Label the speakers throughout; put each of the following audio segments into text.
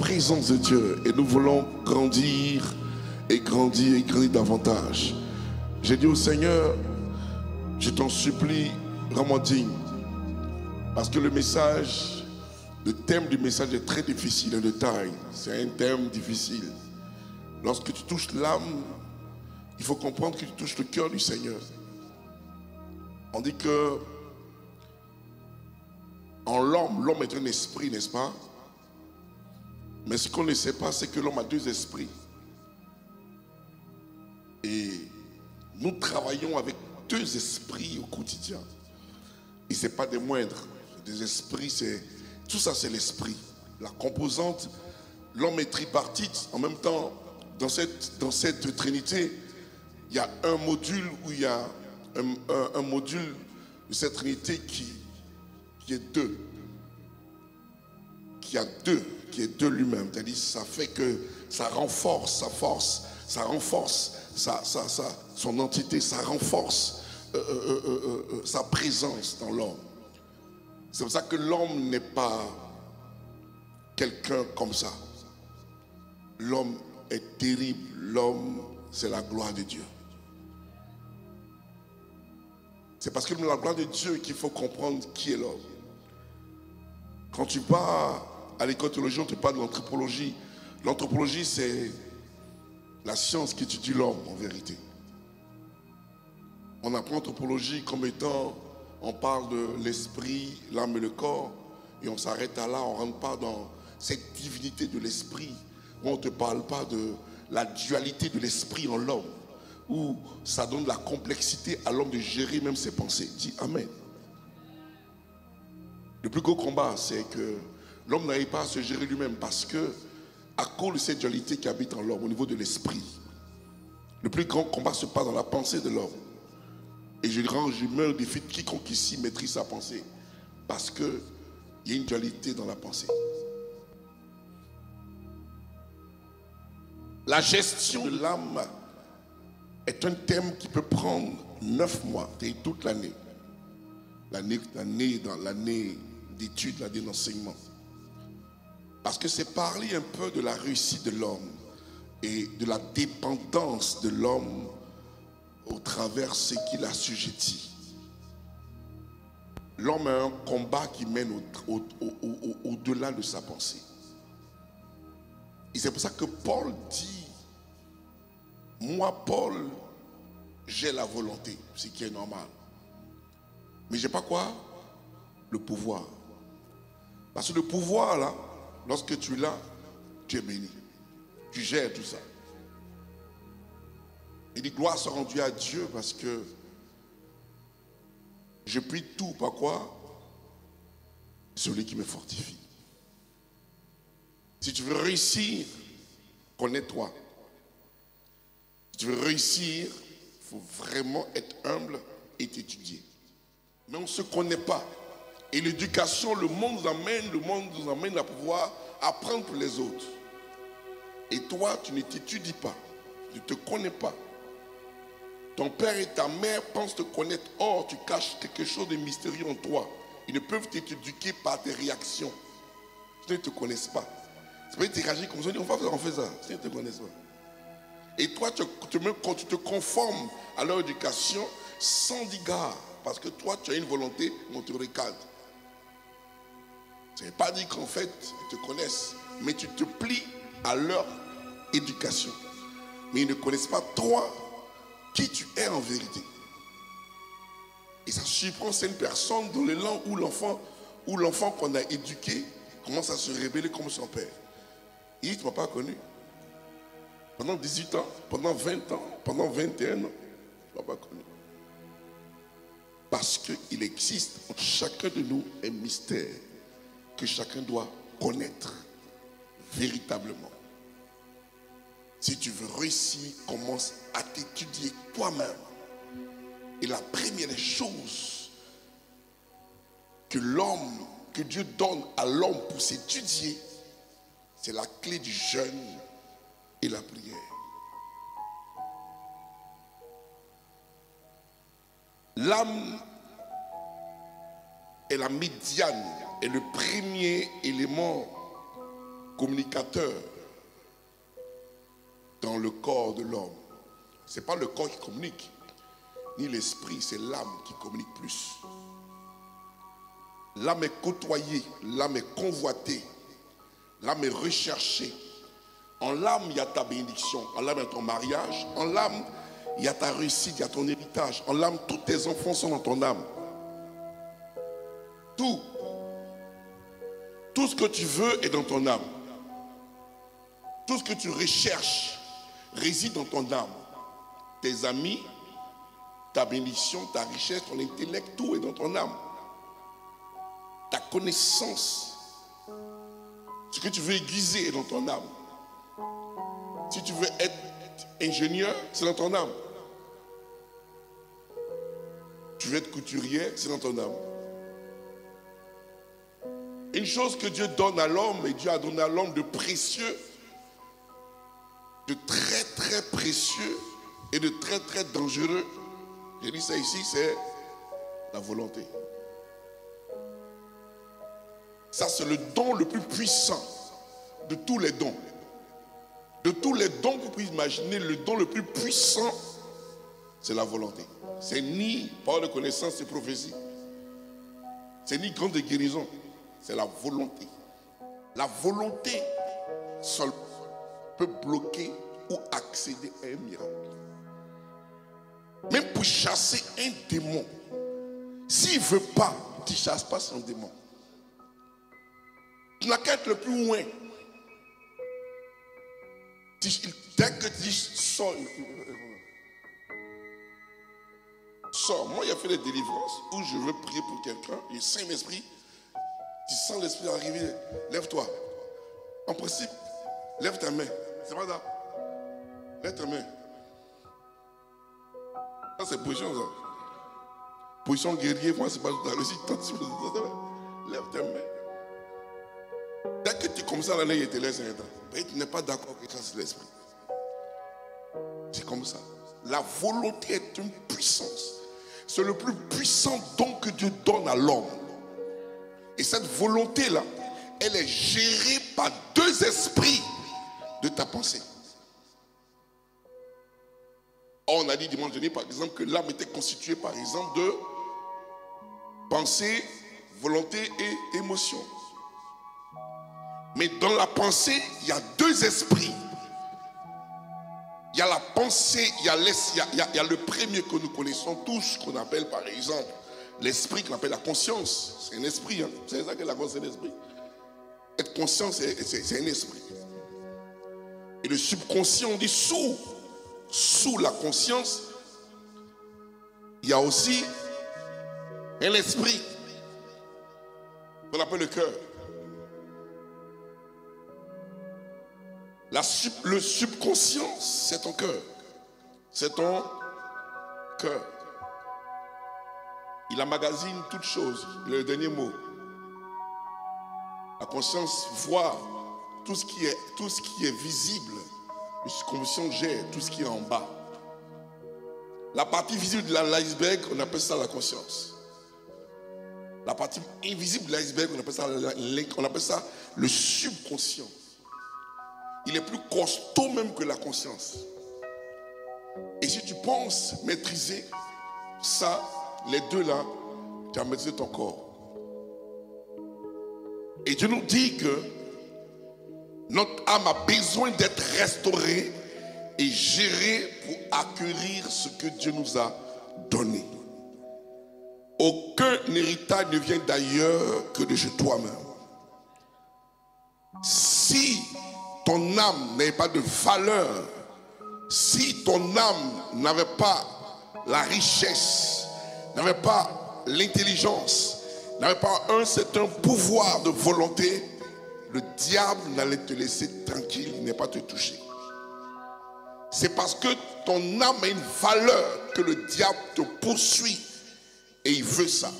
Speaker 1: présence de Dieu et nous voulons grandir et grandir et grandir davantage. J'ai dit au Seigneur, je t'en supplie, rends-moi digne. Parce que le message, le thème du message est très difficile de taille. C'est un thème difficile. Lorsque tu touches l'âme, il faut comprendre que tu touches le cœur du Seigneur. On dit que en l'homme est un esprit, n'est-ce pas? Mais ce qu'on ne sait pas, c'est que l'homme a deux esprits. Et nous travaillons avec deux esprits au quotidien. Et ce n'est pas des moindres. Des esprits, tout ça c'est l'esprit. La composante, l'homme est tripartite. En même temps, dans cette trinité, il y a un module où il y a un module de cette trinité qui est deux. Qui est deux lui-même. C'est-à-dire ça fait que ça renforce sa force, ça renforce son entité, ça renforce sa présence dans l'homme. C'est pour ça que l'homme n'est pas quelqu'un comme ça. L'homme est terrible. L'homme, c'est la gloire de Dieu. C'est parce que dans la gloire de Dieu qu'il faut comprendre qui est l'homme. Quand tu pars à l'école de théologie, on te parle de l'anthropologie. L'anthropologie, c'est la science qui étudie l'homme en vérité. On apprend l'anthropologie comme étant, on parle de l'esprit, l'âme et le corps, et on s'arrête à là, on ne rentre pas dans cette divinité de l'esprit, où on ne te parle pas de la dualité de l'esprit en l'homme, où ça donne de la complexité à l'homme de gérer même ses pensées. Dis Amen. Le plus gros combat, c'est que l'homme n'arrive pas à se gérer lui-même parce que, à cause de cette dualité qui habite en l'homme, au niveau de l'esprit, le plus grand combat se passe dans la pensée de l'homme. Et je mets au défi de quiconque ici maîtrise sa pensée. Parce qu'il y a une dualité dans la pensée. La gestion de l'âme est un thème qui peut prendre 9 mois, et toute l'année. L'année d'études, l'année d'enseignement. Parce que c'est parler un peu de la réussite de l'homme et de la dépendance de l'homme au travers de ce qu'il assujettit. L'homme a un combat qui mène au-delà de sa pensée. Et c'est pour ça que Paul dit, moi Paul, j'ai la volonté, ce qui est normal. Mais j'ai pas quoi? Le pouvoir. Parce que le pouvoir là, lorsque tu l'as, tu es béni. Tu gères tout ça. Il dit gloire soit rendue à Dieu parce que je puis tout, par quoi? Celui qui me fortifie. Si tu veux réussir, connais-toi. Si tu veux réussir, il faut vraiment être humble et t'étudier. Mais on ne se connaît pas. Et l'éducation, le monde nous amène à pouvoir apprendre pour les autres. Et toi, tu ne t'étudies pas, tu ne te connais pas. Ton père et ta mère pensent te connaître. Or, tu caches quelque chose de mystérieux en toi. Ils ne peuvent t'éduquer par tes réactions. Ils ne te connaissent pas. C'est pas qu'ils réagissent comme ça, on fait ça. Ils ne te connaissent pas. Et toi, tu te conformes à leur éducation sans égard. Parce que toi, tu as une volonté, on te recadre. Ça ne veut pas dire qu'en fait, ils te connaissent. Mais tu te plies à leur éducation. Mais ils ne connaissent pas toi, qui tu es en vérité. Et ça surprend cette personne dans le land où l'enfant qu'on a éduqué commence à se révéler comme son père. Il dit, tu ne m'as pas connu. Pendant 18 ans, pendant 20 ans, pendant 21 ans, tu ne m'as pas connu. Parce qu'il existe en chacun de nous un mystère que chacun doit connaître véritablement. Si tu veux réussir, commence à t'étudier toi-même. Et la première des choses que Dieu donne à l'homme pour s'étudier, c'est la clé du jeûne et la prière. L'âme est la médiane, est le premier élément communicateur dans le corps de l'homme. Ce n'est pas le corps qui communique, ni l'esprit, c'est l'âme qui communique plus. L'âme est côtoyée, l'âme est convoitée, l'âme est recherchée. En l'âme, il y a ta bénédiction, en l'âme, il y a ton mariage, en l'âme, il y a ta réussite, il y a ton héritage. En l'âme, tous tes enfants sont dans ton âme. Tout ce que tu veux est dans ton âme. Tout ce que tu recherches réside dans ton âme. Tes amis, ta bénédiction, ta richesse, ton intellect, tout est dans ton âme. Ta connaissance, ce que tu veux aiguiser est dans ton âme. Si tu veux être ingénieur, c'est dans ton âme. Tu veux être couturier, c'est dans ton âme. Une chose que Dieu donne à l'homme, et Dieu a donné à l'homme de précieux, de très très précieux et de très très dangereux, j'ai dit ça ici, c'est la volonté. Ça, c'est le don le plus puissant de tous les dons. De tous les dons que vous pouvez imaginer, le don le plus puissant, c'est la volonté. C'est ni parole de connaissance et prophétie. C'est ni grande guérison. C'est la volonté. La volonté seule peut bloquer ou accéder à un miracle. Même pour chasser un démon, s'il ne veut pas, tu ne chasses pas son démon. Tu n'as qu'à être le plus loin. Dès que tu dis sors, sors. Moi, il a fait des délivrances où je veux prier pour quelqu'un, il sent l'esprit, tu sens l'esprit arriver, lève-toi. En principe, lève ta main. C'est pas ça. Lève ta main. Ça, c'est position, ça. Position guerrier, moi, c'est pas tout à l'heure. Lève ta main. Dès que tu commences à l'année, il te laisse un temps. Tu n'es pas d'accord avec ça, c'est l'esprit. C'est comme ça. La volonté est une puissance. C'est le plus puissant don que Dieu donne à l'homme. Et cette volonté-là, elle est gérée par deux esprits de ta pensée. Or, on a dit dimanche dernier, par exemple, que l'âme était constituée, par exemple, de pensée, volonté et émotion. Mais dans la pensée, il y a deux esprits. Il y a la pensée, il y a le premier que nous connaissons tous, qu'on appelle par exemple l'esprit, qu'on appelle la conscience. C'est un esprit, hein? C'est ça que la conscience, c'est l'esprit. Être conscient, c'est un esprit. Et le subconscient, on dit sous la conscience, il y a aussi un esprit qu'on appelle le cœur. Le subconscient, c'est ton cœur. C'est ton cœur. Il emmagasine toutes choses. Le dernier mot. La conscience voit tout ce qui est visible. Le subconscient gère tout ce qui est en bas. La partie visible de l'iceberg, on appelle ça la conscience. La partie invisible de l'iceberg, on appelle ça le subconscient. Il est plus costaud même que la conscience. Et si tu penses maîtriser ça, les deux là, tu as maîtrisé ton corps. Et Dieu nous dit que notre âme a besoin d'être restaurée et gérée pour acquérir ce que Dieu nous a donné. Aucun héritage ne vient d'ailleurs que de chez toi-même. Si ton âme n'avait pas de valeur, si ton âme n'avait pas la richesse, n'avait pas l'intelligence, n'avait pas un certain pouvoir de volonté, le diable n'allait te laisser tranquille, il n'est pas te toucher. C'est parce que ton âme a une valeur que le diable te poursuit et il veut ça.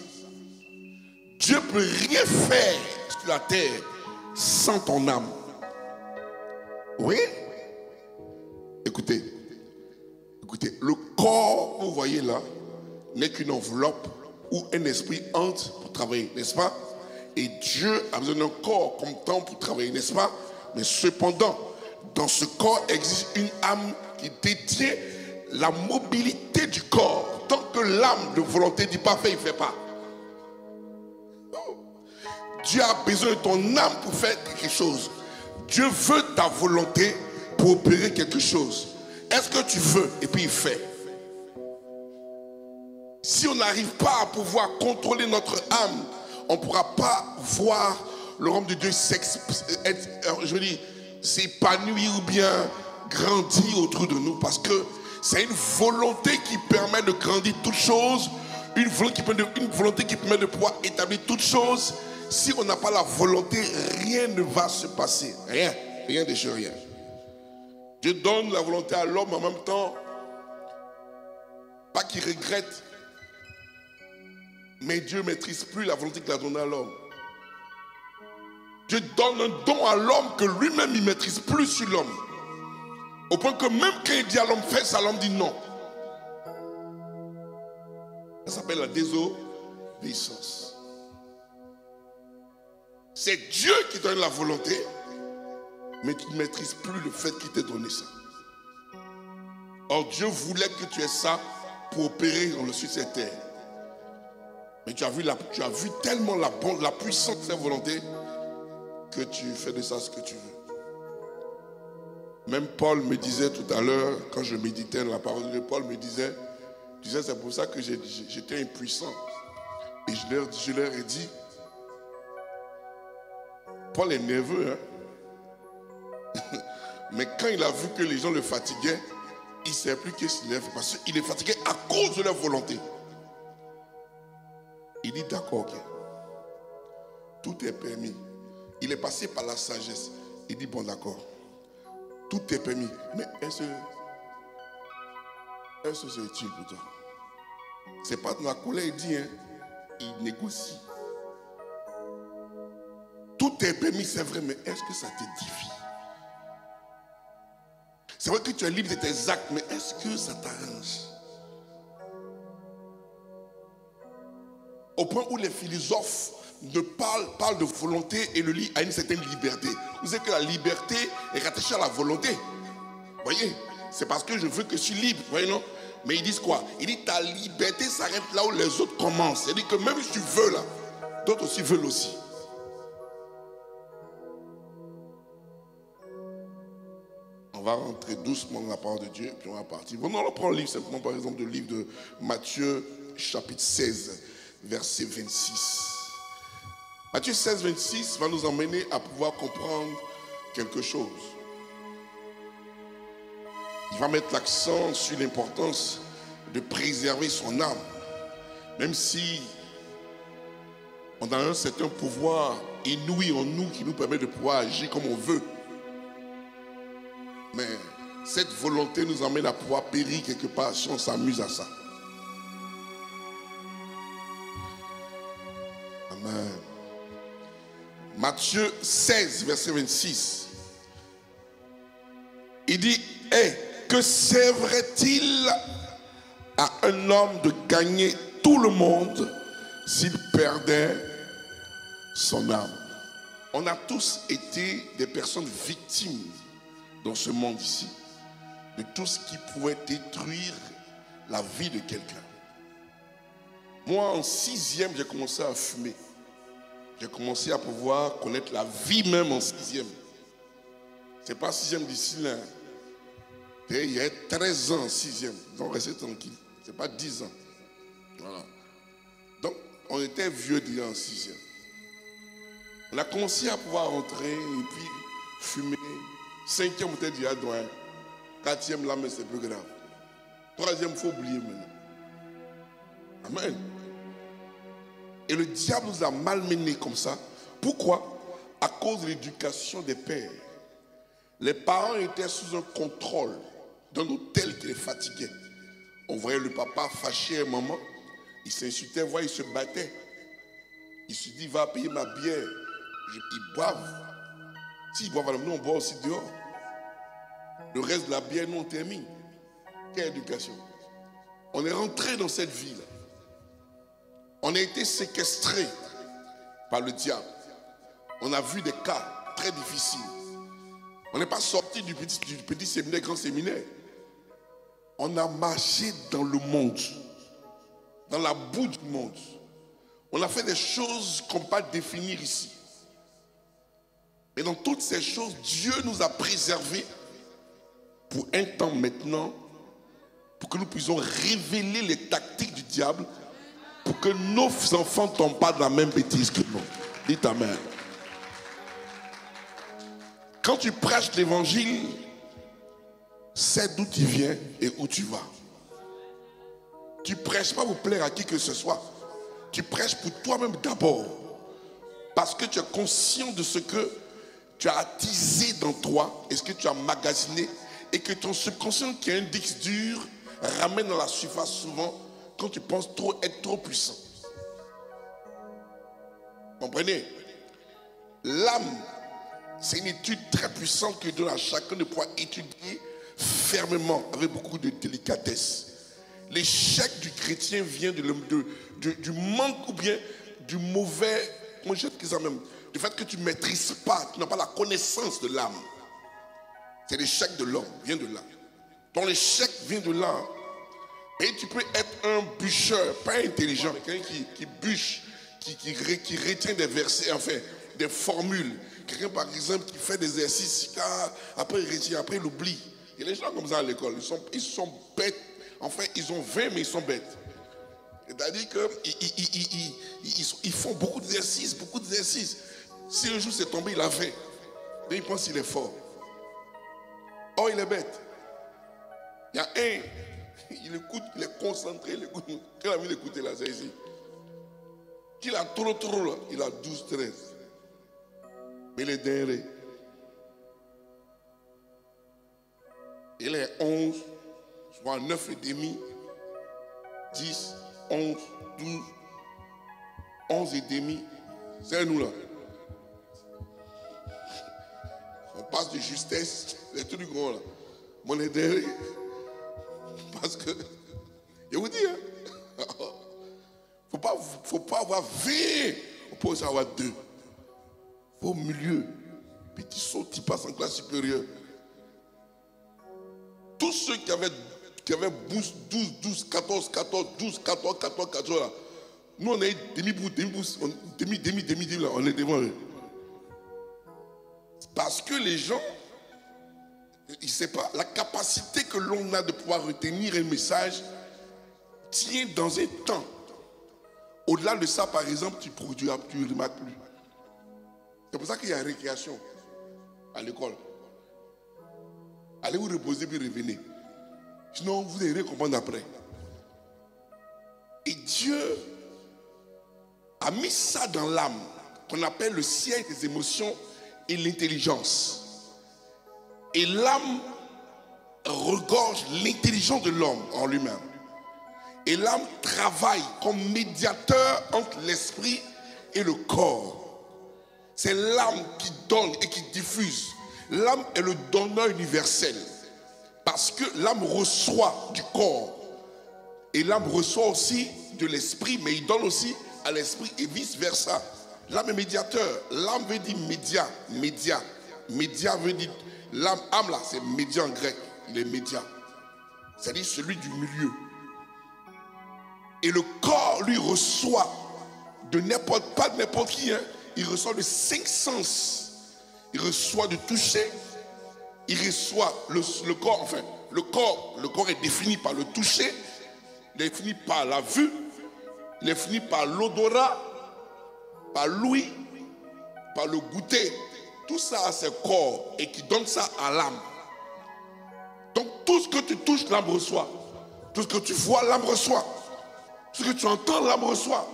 Speaker 1: Dieu ne peut rien faire sur la terre sans ton âme. Oui? Écoutez, le corps, vous voyez là, n'est qu'une enveloppe où un esprit entre pour travailler, n'est-ce pas? Et Dieu a besoin d'un corps comme temps pour travailler, n'est-ce pas? Mais cependant, dans ce corps existe une âme qui détient la mobilité du corps. Tant que l'âme de volonté dit pas fait, il ne fait pas. Dieu a besoin de ton âme pour faire quelque chose. Dieu veut ta volonté pour opérer quelque chose. Est-ce que tu veux? Et puis il fait. Si on n'arrive pas à pouvoir contrôler notre âme, on ne pourra pas voir le royaume de Dieu s'épanouir ou bien grandir autour de nous. Parce que c'est une volonté qui permet de grandir toutes choses. Une volonté qui permet de pouvoir établir toutes choses. Si on n'a pas la volonté, rien ne va se passer. Rien de chez rien. Dieu donne la volonté à l'homme en même temps. Pas qu'il regrette. Mais Dieu ne maîtrise plus la volonté qu'il a donnée à l'homme. Dieu donne un don à l'homme que lui-même il ne maîtrise plus sur l'homme. Au point que même quand il dit à l'homme fais ça, l'homme dit non. Ça s'appelle la désobéissance. C'est Dieu qui donne la volonté, mais tu ne maîtrises plus le fait qu'il t'ait donné ça. Or Dieu voulait que tu aies ça pour opérer dans le sur cette terre. Mais tu as vu tellement la puissance de sa volonté que tu fais de ça ce que tu veux. Même Paul me disait tout à l'heure, quand je méditais dans la parole de Paul, me disait c'est pour ça que j'étais impuissant. Et je leur ai dit, Paul est nerveux, hein? Mais quand il a vu que les gens le fatiguaient, il ne savait plus qu'est-ce qu'il a fait parce qu'il est fatigué à cause de leur volonté. Il dit d'accord, ok. Tout est permis. Il est passé par la sagesse. Il dit bon d'accord. Tout est permis. Mais est-ce que c'est utile pour toi? C'est pas dans la colère, il dit, hein. Il négocie. Tout est permis, c'est vrai, mais est-ce que ça t'édifie? C'est vrai que tu es libre de tes actes, mais est-ce que ça t'arrange? Au point où les philosophes parlent de volonté et le lient à une certaine liberté. Vous savez que la liberté est rattachée à la volonté. Vous voyez? C'est parce que je veux que je suis libre. Vous voyez, non? Mais ils disent quoi? Ils disent ta liberté s'arrête là où les autres commencent. C'est-à-dire que même si tu veux là, d'autres aussi veulent aussi. On va rentrer doucement dans la parole de Dieu et puis on va partir. Bon, on prend le livre simplement, par exemple, le livre de Matthieu, chapitre 16, verset 26. Matthieu 16, 26 va nous emmener à pouvoir comprendre quelque chose. Il va mettre l'accent sur l'importance de préserver son âme. Même si on a un certain pouvoir inouï en nous qui nous permet de pouvoir agir comme on veut. Mais cette volonté nous emmène à pouvoir périr quelque part si on s'amuse à ça. Amen. Matthieu 16, verset 26. Il dit, que servirait-il à un homme de gagner tout le monde s'il perdait son âme? On a tous été des personnes victimes dans ce monde ici, de tout ce qui pouvait détruire la vie de quelqu'un. Moi, en 6e, j'ai commencé à fumer. J'ai commencé à pouvoir connaître la vie même en 6e. C'est pas 6e d'ici là. Il y a 13 ans en 6e. Donc, restez tranquille. C'est pas 10 ans. Voilà. Donc, on était vieux déjà en 6e. On a commencé à pouvoir rentrer et puis fumer. 5e, on était déjà loin. 4e, là, mais c'est plus grave. 3e, il faut oublier maintenant. Amen. Et le diable nous a malmenés comme ça. Pourquoi? À cause de l'éducation des pères. Les parents étaient sous un contrôle d'un hôtel qui les fatiguait. On voyait le papa fâché à maman. Il s'insultait, il se battait. Il se dit, va payer ma bière. Ils boivent. S'ils boivent, nous on boit aussi dehors. Le reste de la bière, nous on termine. Quelle éducation? On est rentré dans cette vie-là. On a été séquestré par le diable. On a vu des cas très difficiles. On n'est pas sorti du petit séminaire, grand séminaire. On a marché dans le monde, dans la boue du monde. On a fait des choses qu'on ne peut pas définir ici. Mais dans toutes ces choses, Dieu nous a préservés pour un temps maintenant, pour que nous puissions révéler les tactiques du diable, pour que nos enfants ne tombent pas dans la même bêtise que nous. Dites Amen. Quand tu prêches l'évangile, sais d'où tu viens et où tu vas. Tu ne prêches pas pour plaire à qui que ce soit. Tu prêches pour toi-même d'abord. Parce que tu es conscient de ce que tu as attisé dans toi et ce que tu as magasiné. Et que ton subconscient qui est un disque dur ramène à la surface souvent quand tu penses être trop puissant. Comprenez? L'âme, c'est une étude très puissante que donne à chacun de pouvoir étudier fermement, avec beaucoup de délicatesse. L'échec du chrétien vient du manque ou bien du mauvais, moi je dis ça même, du fait que tu ne maîtrises pas, tu n'as pas la connaissance de l'âme. C'est l'échec de l'homme, vient de là. Ton échec vient de là. Et tu peux être un bûcheur, pas intelligent, mais quelqu'un qui bûche, qui retient des versets, enfin, des formules. Quelqu'un, par exemple, qui fait des exercices, après il retient, après il oublie. Il y a des gens comme ça à l'école, ils sont bêtes. Enfin, ils ont 20, mais ils sont bêtes. C'est-à-dire qu'ils font beaucoup d'exercices, beaucoup d'exercices. Si un jour c'est tombé, il a 20. Et il pense qu'il est fort. Oh, il est bête. Il y a un, il écoute, il est concentré, il écoute. Quel a envie d'écouter là, c'est ici. Qu'il a trop là, il a 12, 13. Mais il est derrière. Il est 11, soit 9 et demi, 10, 11, 12, 11 et demi. C'est nous là. On passe de justesse, c'est tout du gros là. Mon est derrière. Parce que, je vous dis, hein, faut pas avoir 20, on peut aussi avoir 2. Au milieu, petit saut, tu passes en classe supérieure. Tous ceux qui avaient 12, 14, là, nous on est demi-pouce, demi, là, on est devant eux. Parce que les gens, ils ne savent pas, la capacité que l'on a de pouvoir retenir un message tient dans un temps. Au-delà de ça, par exemple, tu ne remarques plus. C'est pour ça qu'il y a récréation à l'école. Allez vous reposer puis revenez. Sinon, vous allez comprendre après. Et Dieu a mis ça dans l'âme, qu'on appelle le siège des émotions et l'intelligence. Et l'âme regorge l'intelligence de l'homme en lui-même. Et l'âme travaille comme médiateur entre l'esprit et le corps. C'est l'âme qui donne et qui diffuse. L'âme est le donneur universel. Parce que l'âme reçoit du corps. Et l'âme reçoit aussi de l'esprit, mais il donne aussi à l'esprit et vice versa. L'âme est médiateur. L'âme veut dire média. Média veut dire l'âme, âme là, c'est média en grec. Il est média. C'est-à-dire celui du milieu. Et le corps, lui, reçoit de pas de n'importe qui, hein. Il reçoit de 5 sens. Il reçoit du toucher. Il reçoit le corps, enfin, le corps est défini par le toucher. Il est défini par la vue. Il est défini par l'odorat, par l'ouïe, par le goûter. Tout ça, c'est corps et qui donne ça à l'âme. Donc, tout ce que tu touches, l'âme reçoit. Tout ce que tu vois, l'âme reçoit. Ce que tu entends, l'âme reçoit.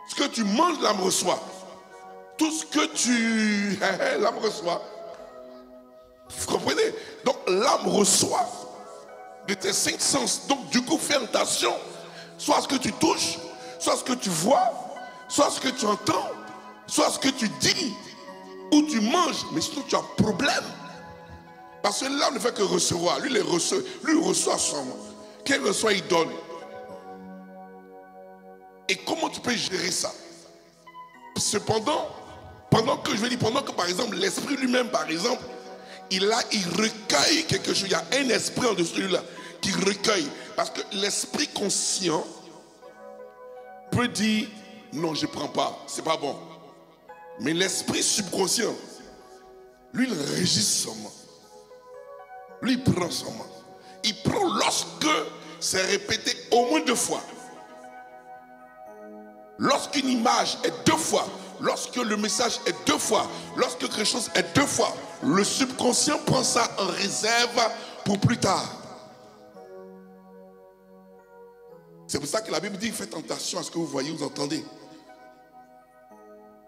Speaker 1: Ce que tu manges, l'âme reçoit. Tout ce que tu... l'âme reçoit. Vous comprenez? Donc l'âme reçoit de tes 5 sens. Donc du coup, fais attention. Soit ce que tu touches, soit ce que tu vois, soit ce que tu entends, soit ce que tu dis, ou tu manges. Mais sinon tu as un problème. Parce que l'âme ne fait que recevoir. Lui, il reçoit son... Qu'il reçoit, il donne. Et comment tu peux gérer ça? Cependant, pendant que par exemple, l'esprit lui-même, par exemple, il recueille quelque chose. Il y a un esprit en dessous de là qui recueille. Parce que l'esprit conscient peut dire non, je ne prends pas, c'est pas bon. Mais l'esprit subconscient, lui, il résiste seulement. Lui, il prend seulement. Il prend lorsque c'est répété au moins 2 fois. Lorsqu'une image est 2 fois, lorsque le message est 2 fois, lorsque quelque chose est 2 fois, le subconscient prend ça en réserve pour plus tard. C'est pour ça que la Bible dit faites attention à ce que vous voyez, vous entendez.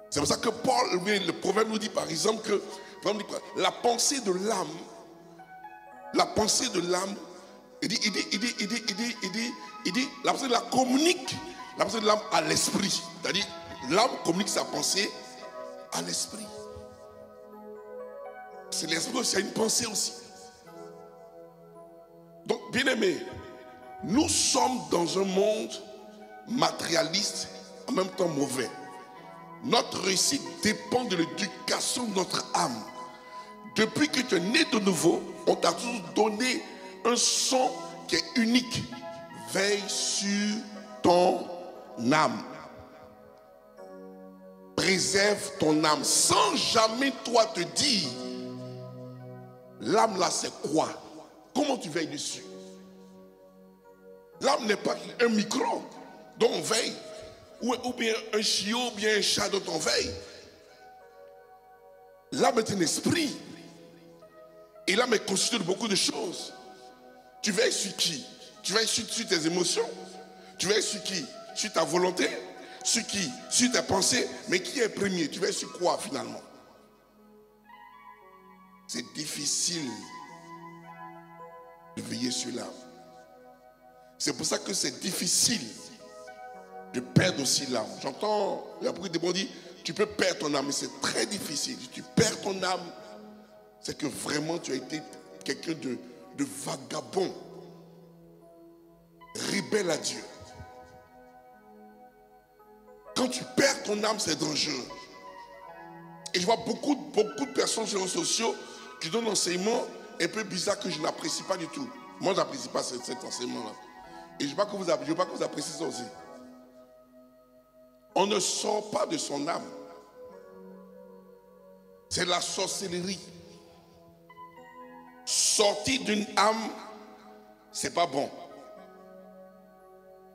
Speaker 1: C'est pour ça que Paul, le proverbe nous dit par exemple que la pensée de l'âme, la pensée de l'âme, il dit, la pensée de l'âme communique, la pensée de l'âme à l'esprit. C'est-à-dire, l'âme communique sa pensée à l'esprit. C'est l'esprit, c'est une pensée aussi. Donc, bien aimé, nous sommes dans un monde matérialiste, en même temps mauvais. Notre réussite dépend de l'éducation de notre âme. Depuis que tu es né de nouveau, on t'a toujours donné un son qui est unique. Veille sur ton âme. Préserve ton âme sans jamais toi te dire l'âme là c'est quoi? Comment tu veilles dessus? L'âme n'est pas un micro dont on veille, ou bien un chiot, ou bien un chat dont on veille. L'âme est un esprit. Et l'âme est constituée de beaucoup de choses. Tu veilles sur qui? Tu veilles sur tes émotions. Tu veilles sur qui? Sur ta volonté. Sur qui? Sur tes pensées. Mais qui est premier? Tu veilles sur quoi finalement? C'est difficile de veiller sur l'âme. C'est pour ça que c'est difficile de perdre aussi l'âme. J'entends, il y a beaucoup de gens qui disent, tu peux perdre ton âme, mais c'est très difficile. Si tu perds ton âme, c'est que vraiment tu as été quelqu'un de vagabond, rebelle à Dieu. Quand tu perds ton âme, c'est dangereux. Et je vois beaucoup de personnes sur les réseaux sociaux qui donnent un enseignement un peu bizarre que je n'apprécie pas du tout. Moi, je n'apprécie pas cet enseignement-là. Et je ne veux pas que vous appréciez ça aussi. On ne sort pas de son âme. C'est la sorcellerie. Sortir d'une âme, c'est pas bon.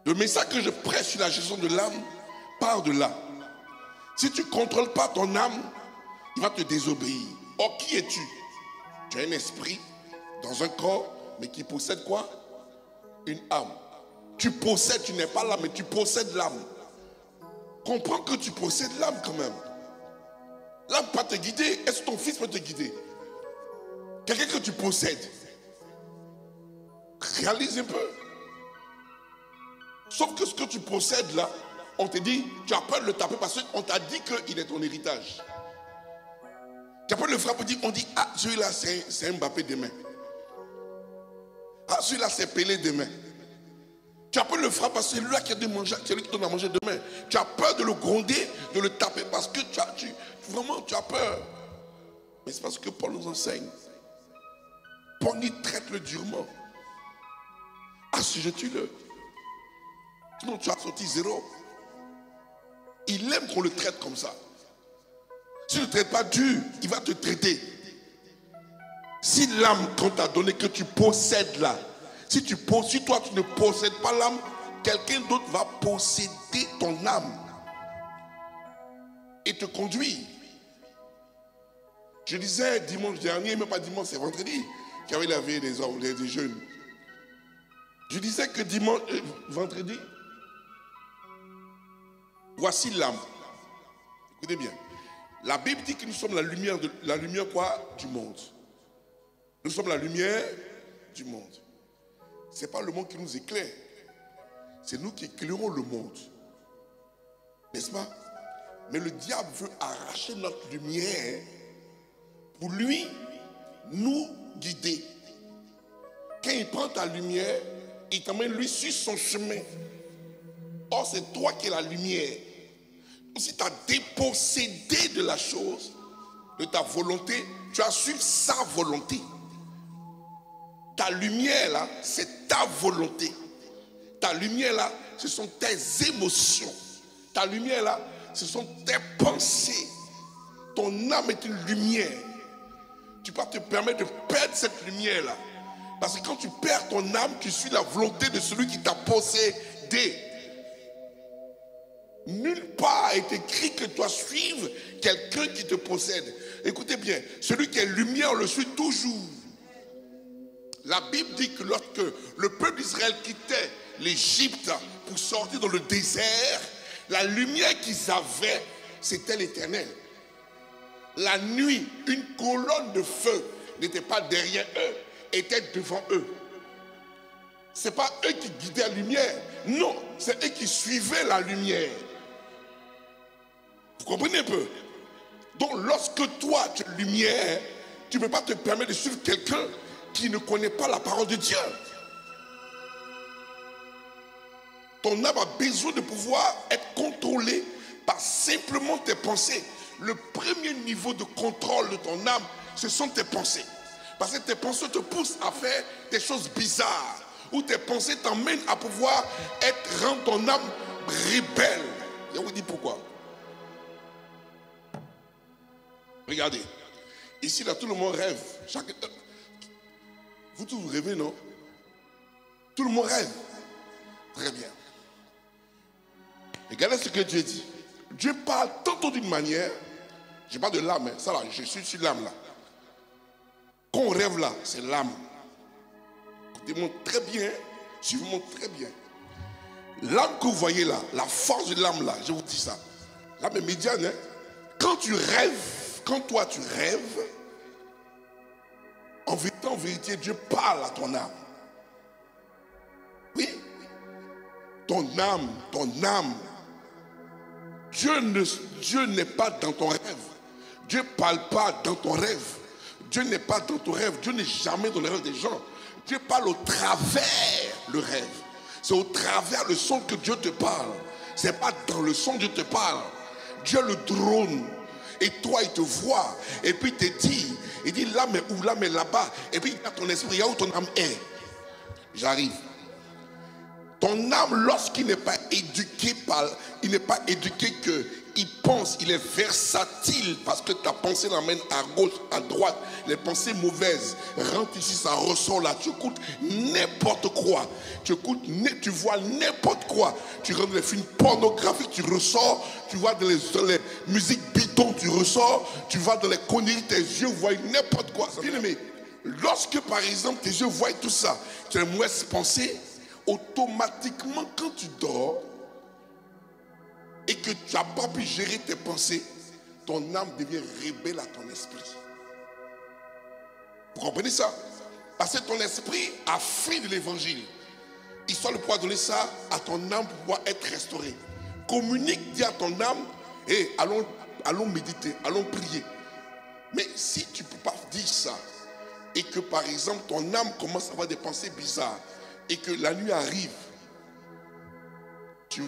Speaker 1: Le message que je prêche sur la gestion de l'âme part de là. Si tu ne contrôles pas ton âme, il va te désobéir. Or, qui es-tu? Tu as un esprit dans un corps, mais qui possède quoi? Une âme. Tu possèdes, tu n'es pas l'âme, mais tu possèdes l'âme. Comprends que tu possèdes l'âme quand même. L'âme peut te guider. Est-ce que ton fils peut te guider? Quelqu'un que tu possèdes. Réalise un peu. Sauf que ce que tu possèdes là, on te dit, tu as peur de le taper parce qu'on t'a dit qu'il est ton héritage. Tu as peur de le frapper, on dit, ah, celui-là c'est Mbappé demain. Ah, celui-là c'est Pelé demain. Tu as peur de le frapper parce que c'est lui qui a de manger, c'est lui qui donne à manger demain. Tu as peur de le gronder, de le taper parce que vraiment tu as peur. Mais c'est parce que Paul nous enseigne. Paul dit traite-le durement. Assujettis-le. Sinon tu as sorti 0. Il aime qu'on le traite comme ça. Si tu ne le traites pas dur, il va te traiter. Si l'âme qu'on t'a donné, que tu possèdes là, si toi tu ne possèdes pas l'âme, quelqu'un d'autre va posséder ton âme et te conduire. Je disais dimanche dernier, même pas dimanche, c'est vendredi, qu'il y avait la veille des hommes, des jeunes. Je disais que vendredi, voici l'âme. Écoutez bien. La Bible dit que nous sommes la lumière quoi? Du monde. Nous sommes la lumière du monde. Ce n'est pas le monde qui nous éclaire. C'est nous qui éclairons le monde. N'est-ce pas? Mais le diable veut arracher notre lumière pour lui nous guider. Quand il prend ta lumière, il t'emmène lui sur son chemin. Or, c'est toi qui es la lumière. Si tu as dépossédé de la chose, de ta volonté, tu vas suivre sa volonté. Ta lumière là, c'est ta volonté. Ta lumière là, ce sont tes émotions. Ta lumière là, ce sont tes pensées. Ton âme est une lumière. Tu peux pas te permettre de perdre cette lumière là. Parce que quand tu perds ton âme, tu suis la volonté de celui qui t'a possédé. Nulle part est écrit que tu dois suivre quelqu'un qui te possède. Écoutez bien, celui qui est lumière, on le suit toujours. La Bible dit que lorsque le peuple d'Israël quittait l'Égypte pour sortir dans le désert, la lumière qu'ils avaient, c'était l'Éternel. La nuit, une colonne de feu n'était pas derrière eux, était devant eux. Ce n'est pas eux qui guidaient la lumière, non, c'est eux qui suivaient la lumière. Vous comprenez un peu? Donc lorsque toi tu es lumière, tu ne peux pas te permettre de suivre quelqu'un qui ne connaît pas la parole de Dieu. Ton âme a besoin de pouvoir être contrôlée par simplement tes pensées. Le premier niveau de contrôle de ton âme, ce sont tes pensées. Parce que tes pensées te poussent à faire des choses bizarres. Ou tes pensées t'emmènent à pouvoir rendre ton âme rebelle. Je vous dis pourquoi. Regardez. Ici, là, tout le monde rêve. Vous tous, vous rêvez, non? Tout le monde rêve. Très bien. Regardez ce que Dieu dit. Dieu parle tantôt d'une manière. Je parle de l'âme, hein. Ça là, je suis sur l'âme là. Quand on rêve là, c'est l'âme. Écoutez-moi très bien, suivez-moi très bien. L'âme que vous voyez là, la force de l'âme là, je vous dis ça. L'âme est médiane, hein. Quand tu rêves, quand toi tu rêves, en vérité, Dieu parle à ton âme. Oui. Ton âme. Dieu n'est pas dans ton rêve. Dieu ne parle pas dans ton rêve. Dieu n'est pas dans ton rêve. Dieu n'est jamais dans le rêve des gens. Dieu parle au travers le rêve. C'est au travers le son que Dieu te parle. Ce n'est pas dans le son que Dieu te parle. Dieu le drone. Et toi, il te voit. Et puis il te dit, il dit l'âme est où? L'âme est là-bas. Et puis il dit à ton esprit, il y a où ton âme est? J'arrive. Ton âme, lorsqu'il n'est pas éduqué il n'est pas éduqué qu'il pense, il est versatile parce que ta pensée l'emmène à gauche, à droite. Les pensées mauvaises rentrent ici, ça ressort là. Tu écoutes n'importe quoi. Tu vois n'importe quoi. Tu rentres dans les films pornographiques, tu ressors. Tu vois dans les musiques bidons, tu ressors. Tu vas dans les conneries, tes yeux voient n'importe quoi. Bien aimé, lorsque par exemple tes yeux voient tout ça, tu as une mauvaise pensée. Automatiquement, quand tu dors et que tu n'as pas pu gérer tes pensées, ton âme devient rebelle à ton esprit. Vous comprenez ça? Parce que ton esprit a faim de l'évangile. Il soit le pouvoir donner ça à ton âme pour pouvoir être restauré. Communique, dis à ton âme, hey, allons méditer, allons prier. Mais si tu ne peux pas dire ça, et que par exemple ton âme commence à avoir des pensées bizarres, et que la nuit arrive,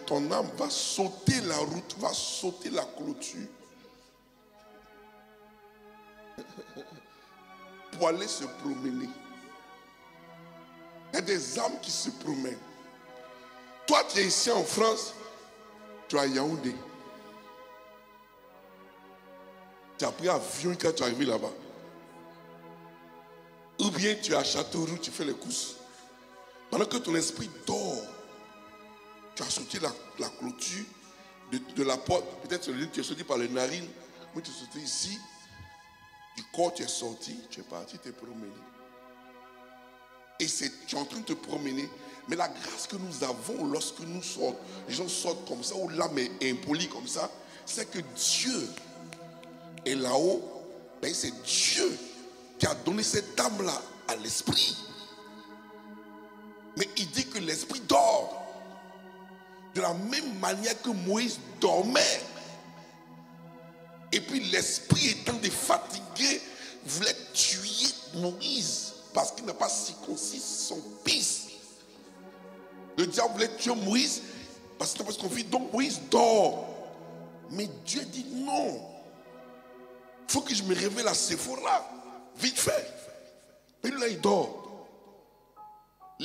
Speaker 1: ton âme va sauter la route, va sauter la clôture pour aller se promener. Il y a des âmes qui se promènent. Toi, tu es ici en France, tu es à Yaoundé. Tu as pris avion quand tu es arrivé là-bas. Ou bien tu es à Châteauroux, tu fais les courses. Pendant que ton esprit dort, tu as sauté la clôture de la porte. Peut-être tu es sorti par les narines. Moi, tu es sorti ici. Du corps, tu es sorti. Tu es parti te promener. Et tu es en train de te promener. Mais la grâce que nous avons lorsque nous sortons, les gens sortent comme ça, ou l'âme est impolie comme ça, c'est que Dieu est là-haut. Ben, c'est Dieu qui a donné cette âme-là à l'esprit. Mais il dit que l'esprit dort. De la même manière que Moïse dormait. Et puis l'esprit étant fatigué, voulait tuer Moïse. Parce qu'il n'a pas circoncis son fils. Le diable voulait tuer Moïse. Parce qu'il n'a pas circoncis. Donc Moïse dort. Mais Dieu dit non. Il faut que je me réveille à Sephora, vite fait. Et là, il dort.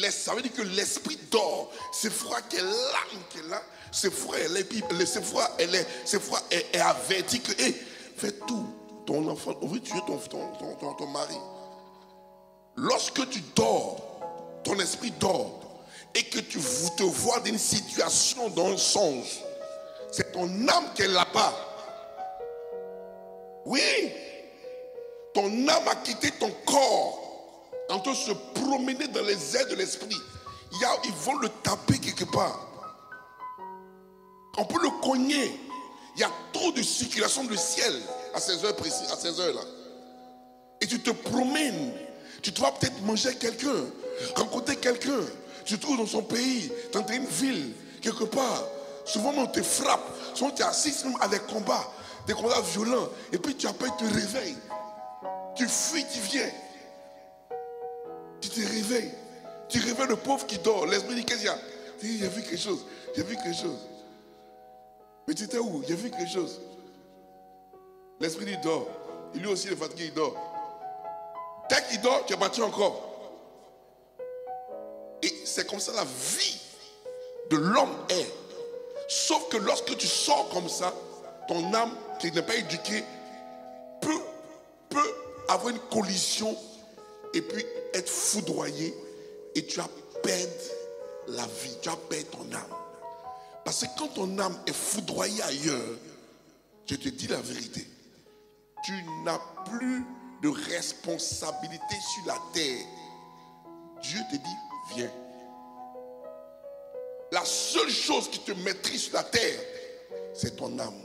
Speaker 1: Ça veut dire que l'esprit dort. Sephora qui est l'âme qui est là. Sephora, Sephora est averti que, hey, fais tout. Ton enfant, on veut tuer ton mari. Lorsque tu dors, ton esprit dort, et que tu te vois dans une situation, dans un songe, c'est ton âme qui est là-bas. Oui, ton âme a quitté ton corps en train de se promener dans les airs de l'esprit. Ils vont le taper quelque part. On peut le cogner. Il y a trop de circulation de ciel à ces heures précises, à ces heures-là. Et tu te promènes. Tu vas peut-être manger quelqu'un, rencontrer quelqu'un. Tu te trouves dans son pays, dans une ville, quelque part. Souvent, on te frappe. Souvent, tu assistes même à des combats violents. Et puis, tu appelles, tu te réveilles. Tu fuis, tu viens. Tu te réveilles. Tu réveilles le pauvre qui dort. L'esprit dit, qu'est-ce qu'il y a? Tu dis, j'ai vu quelque chose. J'ai vu quelque chose. Mais tu étais où? J'ai vu quelque chose. L'esprit dit, dort. Et lui aussi, il est fatigué, il dort. Dès qu'il dort, tu es battu encore. Et c'est comme ça la vie de l'homme est. Sauf que lorsque tu sors comme ça, ton âme qui n'est pas éduquée peut avoir une collision et puis être foudroyé et tu vas perdre la vie, tu vas perdre ton âme. Parce que quand ton âme est foudroyée ailleurs, je te dis la vérité, tu n'as plus de responsabilité sur la terre. Dieu te dit, viens. La seule chose qui te maîtrise sur la terre, c'est ton âme.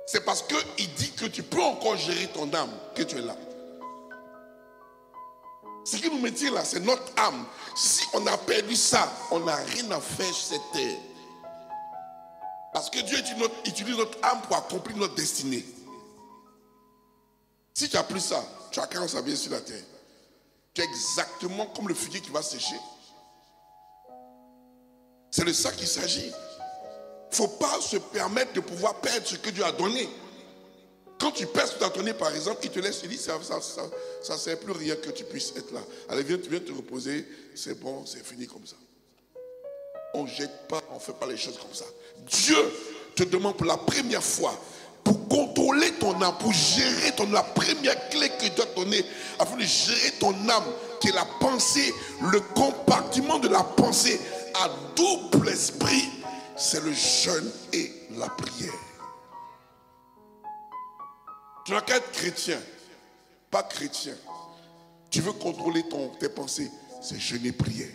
Speaker 1: C'est parce qu'il dit que tu peux encore gérer ton âme que tu es là. Ce qui nous maintient là, c'est notre âme. Si on a perdu ça, on n'a rien à faire sur cette terre. Parce que Dieu utilise notre âme pour accomplir notre destinée. Si tu n'as plus ça, tu as qu'à s'habiller sur la terre. Tu es exactement comme le figuier qui va sécher. C'est de ça qu'il s'agit. Il ne faut pas se permettre de pouvoir perdre ce que Dieu a donné. Quand tu perds ce que tu as donné, par exemple, il te laisse, il dit, ça ne sert plus rien que tu puisses être là. Allez, viens te reposer, c'est bon, c'est fini comme ça. On ne jette pas, on ne fait pas les choses comme ça. Dieu te demande pour la première fois, pour contrôler ton âme, pour gérer la première clé que Dieu t'a donnée, afin de gérer ton âme, qui est la pensée, le compartiment de la pensée à double esprit, c'est le jeûne et la prière. Tu n'as qu'à être chrétien, pas chrétien. Tu veux contrôler tes pensées, c'est jeûne et prière.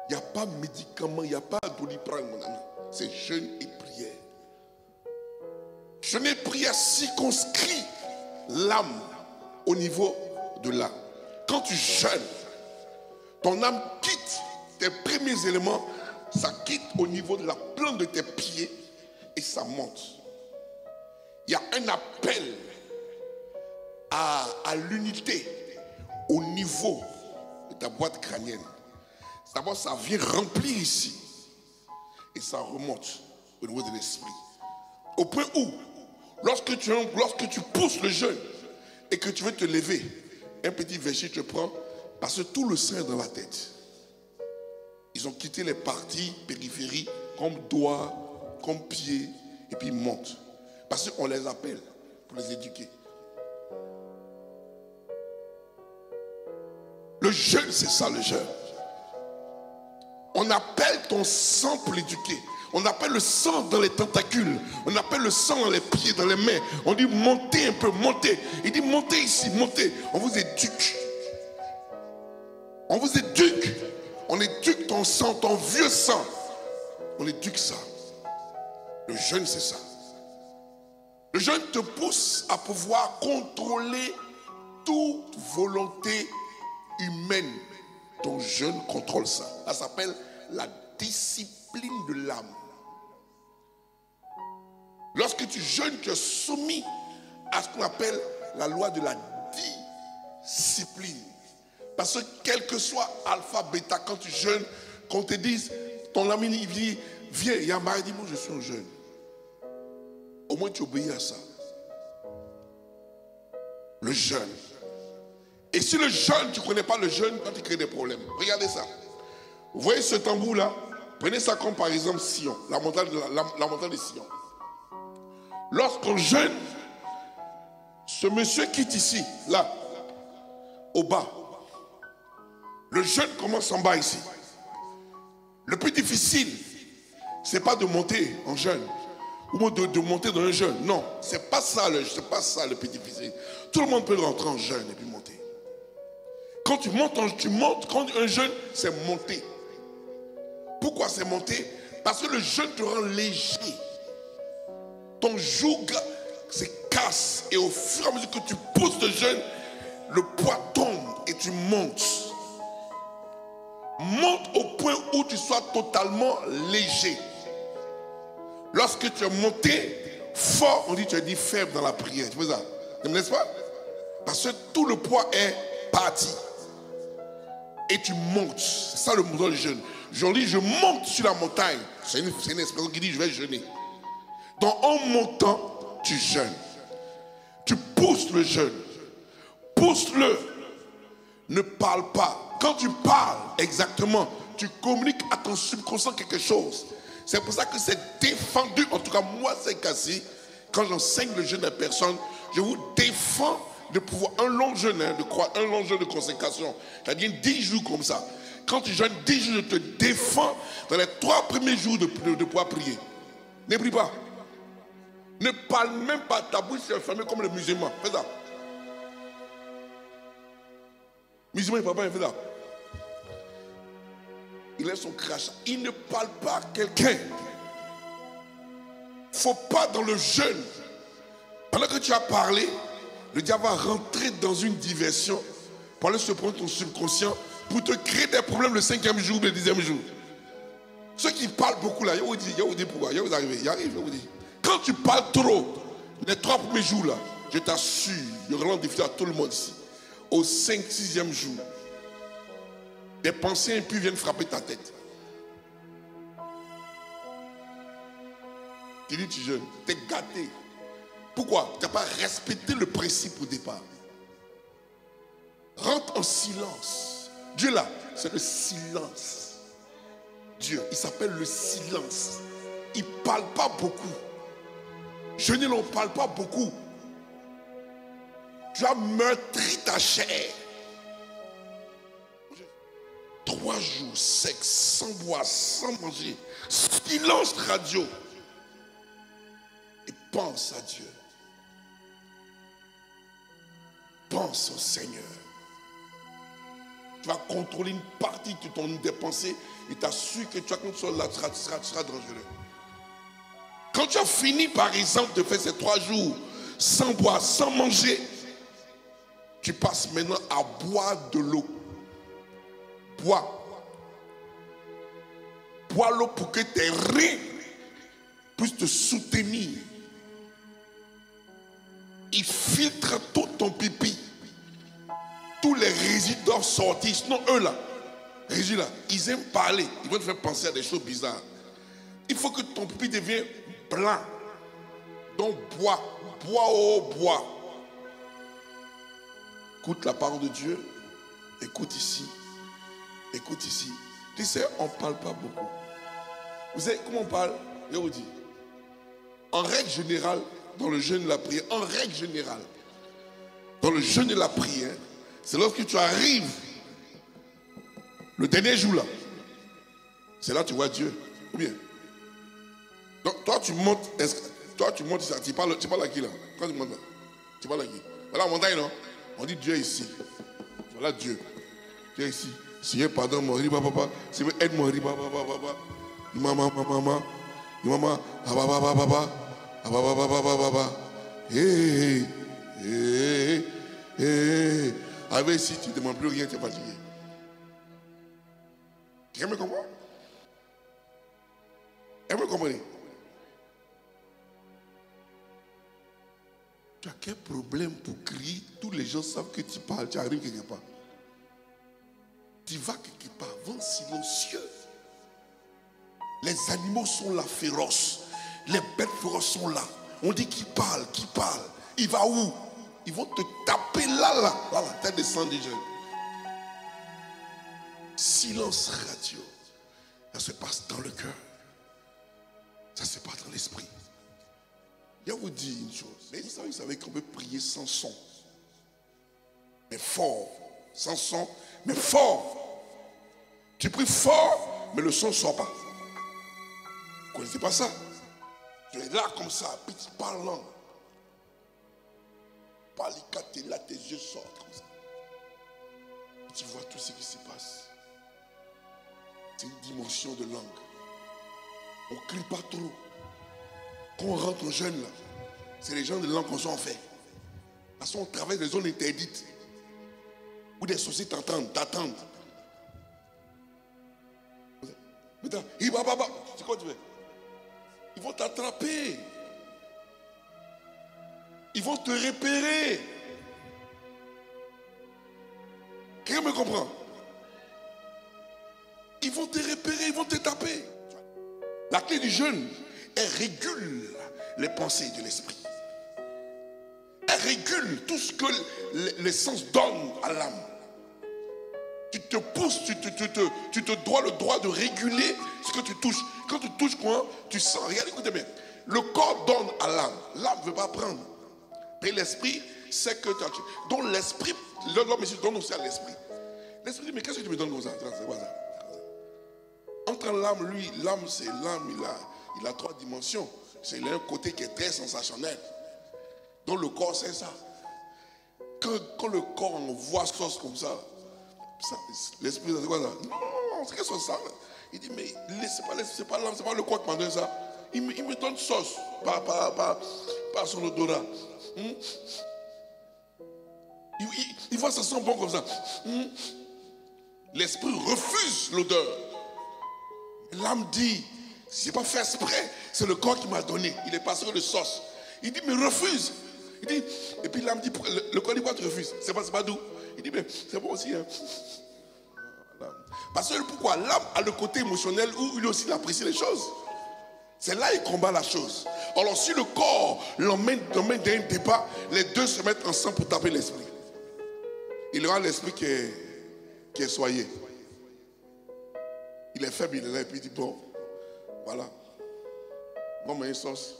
Speaker 1: Il n'y a pas de médicament, il n'y a pas de doliprane, mon ami. C'est jeûne et prière. Jeûne et prière circonscrit l'âme au niveau de l'âme. Quand tu jeûnes, ton âme quitte tes premiers éléments, ça quitte au niveau de la plante de tes pieds et ça monte. Il y a un appel à l'unité au niveau de ta boîte crânienne. D'abord, ça vient remplir ici et ça remonte au niveau de l'esprit. Au point où, lorsque tu pousses le jeûne et que tu veux te lever, un petit verset te prend parce que tout le sang est dans la tête. Ils ont quitté les parties périphériques comme doigts, comme pieds, et puis ils montent. Parce qu'on les appelle pour les éduquer. Le jeûne, c'est ça le jeûne. On appelle ton sang pour l'éduquer. On appelle le sang dans les tentacules. On appelle le sang dans les pieds, dans les mains. On dit montez un peu, montez. Il dit montez ici, montez. On vous éduque. On vous éduque. On éduque ton sang, ton vieux sang. On éduque ça. Le jeûne, c'est ça. Le jeûne te pousse à pouvoir contrôler toute volonté humaine. Ton jeûne contrôle ça. Ça s'appelle la discipline de l'âme. Lorsque tu jeûnes, tu es soumis à ce qu'on appelle la loi de la discipline. Parce que quel que soit alpha, bêta, quand tu jeûnes, qu'on te dise, ton ami il dit, viens, il y a un mari, dit, moi je suis en jeûne. Au moins tu obéis à ça. Le jeûne. Et si le jeûne, tu ne connais pas le jeûne, quand tu crées des problèmes. Regardez ça. Vous voyez ce tambour-là? Prenez ça comme par exemple Sion, la montagne de Sion. Lorsqu'on jeûne, ce monsieur quitte ici, là, au bas. Le jeûne commence en bas ici. Le plus difficile, ce n'est pas de monter en jeûne ou de monter dans un jeûne. Non, ce n'est pas ça le plus difficile. Tout le monde peut rentrer en jeûne et puis monter. Quand tu montes, quand un jeûne, c'est monter. Pourquoi c'est monter? Parce que le jeûne te rend léger. Ton joug se casse et au fur et à mesure que tu pousses le jeûne, le poids tombe et tu montes. Monte au point où tu sois totalement léger. Lorsque tu es monté fort, on dit tu es dit faible dans la prière. Tu vois ça? N'est-ce pas? Parce que tout le poids est parti. Et tu montes. C'est ça le mouvement du jeûne. Je monte sur la montagne. C'est une expression qui dit je vais jeûner. Donc en montant, tu jeûnes. Tu pousses le jeûne. Pousse-le. Ne parle pas. Quand tu parles, exactement, tu communiques à ton subconscient quelque chose. C'est pour ça que c'est défendu. En tout cas, moi, c'est cassé. Quand j'enseigne le jeûne à personne, je vous défends de pouvoir un long jeûne, un long jeûne de consécration. C'est-à-dire 10 jours comme ça. Quand tu jeûnes 10 jours, je te défends dans les 3 premiers jours de pouvoir prier. Ne prie pas. Ne parle même pas. Ta bouche est fermée comme le musulman. Fais ça. Musulman, il ne parle pas, il fait ça. Il lève son crachat. Il ne parle pas à quelqu'un. Il ne faut pas dans le jeûne. Pendant que tu as parlé, le diable va rentrer dans une diversion pour aller se prendre ton subconscient pour te créer des problèmes le 5e jour ou le 10e jour. Ceux qui parlent beaucoup là, il vous dit pourquoi, il vous arrive, il vous dit. Quand tu parles trop, les 3 premiers jours là, je t'assure, il y aura un défi à tout le monde ici. Au 5e, 6e jour, des pensées impies viennent frapper ta tête. Tu dis, tu jeûnes, tu es gâté. Pourquoi? Tu n'as pas respecté le principe au départ. Rentre en silence. Dieu là, c'est le silence. Dieu, il s'appelle le silence. Il ne parle pas beaucoup. Jeûner, on ne parle pas beaucoup. Tu as meurtri ta chair. 3 jours secs, sans boire, sans manger. Silence radio. Et pense à Dieu. Pense au Seigneur. Tu vas contrôler une partie de ton dépensée et t'assures que tu as comme ça là, tu seras dangereux. Quand tu as fini par exemple de faire ces 3 jours sans boire, sans manger, tu passes maintenant à boire de l'eau. Bois. Bois l'eau pour que tes reins puissent te soutenir. Il filtre tout ton pipi. Tous les résidus doivent sortir. Sinon, eux là, résidus là, ils aiment parler. Ils vont te faire penser à des choses bizarres. Il faut que ton pipi devienne blanc. Donc, bois. Bois, oh, bois. Écoute la parole de Dieu. Écoute ici. Écoute ici. Tu sais, on ne parle pas beaucoup. Vous savez comment on parle? Je vous dis. En règle générale, dans le jeûne de la prière, en règle générale, dans le jeûne de la prière, c'est lorsque tu arrives le dernier jour là. C'est là que tu vois Dieu. Ou bien? Donc toi tu montes, ça, tu parles à qui là? Quand tu montes là? Tu parles à qui? Voilà la montagne non? On dit Dieu est ici. Voilà Dieu. Dieu est ici. Seigneur, pardonne-moi, papa. Seigneur, aide-moi, papa. Maman. Maman, papa. Hey. Avec ici, tu ne demandes plus rien, tu es fatigué. Quelqu'un me comprend? Elle me comprend? Tu as quel problème pour crier? Tous les gens savent que tu parles, tu arrives quelque part. Tu vas quelque part, vent silencieux. Les animaux sont là, féroces. Les bêtes féroces sont là. On dit qu'il parle. Il va où? Ils vont te taper là, la tête descend des jeunes. Silence radio. Ça se passe dans le cœur. Ça se passe dans l'esprit. Je vais vous dire une chose. Vous savez qu'on peut prier sans son. Mais fort. Sans son, mais fort. Tu pries fort, mais le son ne sort pas. Vous ne connaissez pas ça? Tu es là comme ça, puis tu parles en langue. T'es là, tes yeux sortent comme ça. Et tu vois tout ce qui se passe. C'est une dimension de langue. On ne crie pas trop. Quand on rentre aux jeunes là, c'est les gens de langue qu'on s'en fait. Parce qu'on traverse des zones interdites. Où des sociétés t'attendent. C'est quoi tu veux? Ils vont t'attraper. Ils vont te repérer. Quelqu'un me comprend? Ils vont te repérer, ils vont te taper. La clé du jeûne, elle régule les pensées de l'esprit. Elle régule tout ce que les sens donnent à l'âme. Tu te pousses, tu te dois le droit de réguler ce que tu touches. Quand tu touches quoi, tu sens. Regardez, écoutez bien. Le corps donne à l'âme. L'âme ne veut pas prendre. Et l'esprit, c'est que tu as. Donc l'esprit, l'homme ici donne aussi à l'esprit. L'esprit dit, mais qu'est-ce que tu me donnes comme ça? C'est quoi ça? Entre l'âme, lui, l'âme, c'est l'âme, il a 3 dimensions. C'est un côté qui est très sensationnel. Donc le corps, c'est ça. Quand le corps envoie chose comme ça, l'esprit, c'est quoi ça? Non, c'est quelque chose ça. Il dit, mais c'est pas l'âme, c'est pas le corps qui m'a donné ça. Il me donne sauce par son odorat. Il voit ça sent bon comme ça. L'esprit refuse l'odeur. L'âme dit, je n'ai pas fait exprès, c'est le corps qui m'a donné. Il est passé de sauce. Il dit, mais refuse. Il dit, et puis l'âme dit, le corps dit, pourquoi tu refuses? C'est pas doux. Il dit, mais c'est bon aussi. Hein. Parce que pourquoi? L'âme a le côté émotionnel où il aussi apprécie les choses. C'est là qu'il combat la chose. Alors si le corps l'emmène d'un débat, les deux se mettent ensemble pour taper l'esprit. Il aura l'esprit qui est soigné. Il est faible, il est là, et puis il dit, bon, voilà. Bon, mais une sauce.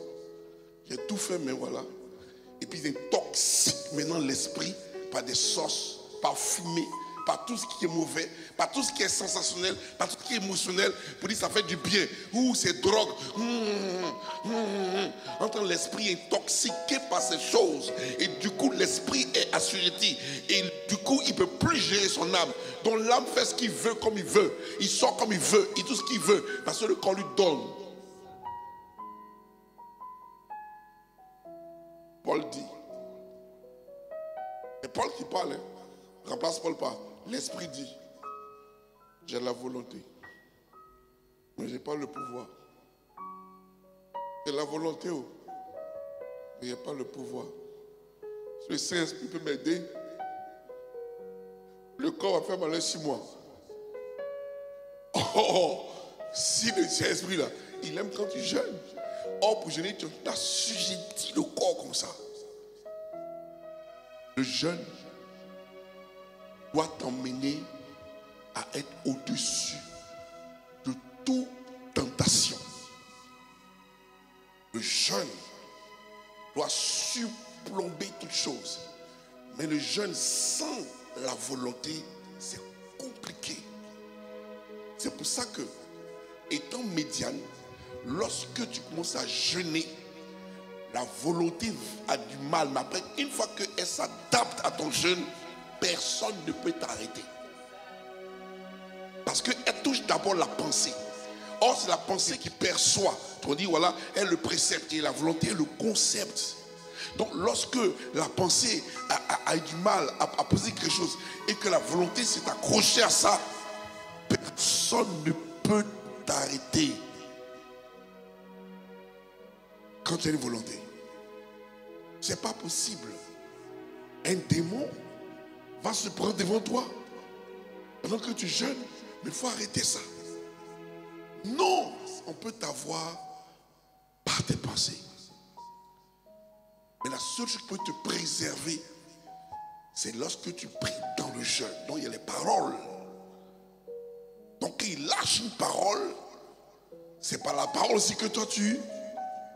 Speaker 1: J'ai tout fait, mais voilà. Et puis il intoxique maintenant l'esprit par des sauces parfumées, par tout ce qui est mauvais, par tout ce qui est sensationnel, par tout ce qui est émotionnel, pour dire ça fait du bien. Ou c'est drogue. Entre l'esprit intoxiqué par ces choses. Et du coup, l'esprit est assujetti. Et du coup, il ne peut plus gérer son âme. Donc l'âme fait ce qu'il veut comme il veut. Il sort comme il veut. Il tout ce qu'il veut. Parce que le corps lui donne. Paul dit. Et Paul qui parle, hein, remplace Paul par l'esprit dit. J'ai la volonté. Mais je n'ai pas le pouvoir. J'ai la volonté, mais il n'y a pas le pouvoir. Si le Saint-Esprit peut m'aider, le corps va faire malin 6 mois. Si le Saint-Esprit là, il aime quand tu jeûnes. Or, pour jeûner, tu assujettis le corps comme ça. Le jeûne doit t'emmener à être au-dessus de toute tentation. Le jeûne doit surplomber toute chose. Mais le jeûne sans la volonté, c'est compliqué. C'est pour ça que, étant médiane, lorsque tu commences à jeûner, la volonté a du mal. Mais après, une fois qu'elle s'adapte à ton jeûne, personne ne peut t'arrêter. Parce qu'elle touche d'abord la pensée. Or, c'est la pensée qui perçoit. On dit, voilà, elle le précepte et la volonté est le concept. Donc, lorsque la pensée a du mal à poser quelque chose et que la volonté s'est accrochée à ça, personne ne peut t'arrêter. Quand tu as une volonté, c'est pas possible. Un démon va se prendre devant toi pendant que tu jeûnes, mais il faut arrêter ça. Non, on peut t'avoir par tes pensées. Mais la seule chose qui peut te préserver, c'est lorsque tu pries dans le jeûne. Donc il y a les paroles. Donc quand il lâche une parole, c'est pas la parole aussi que toi tu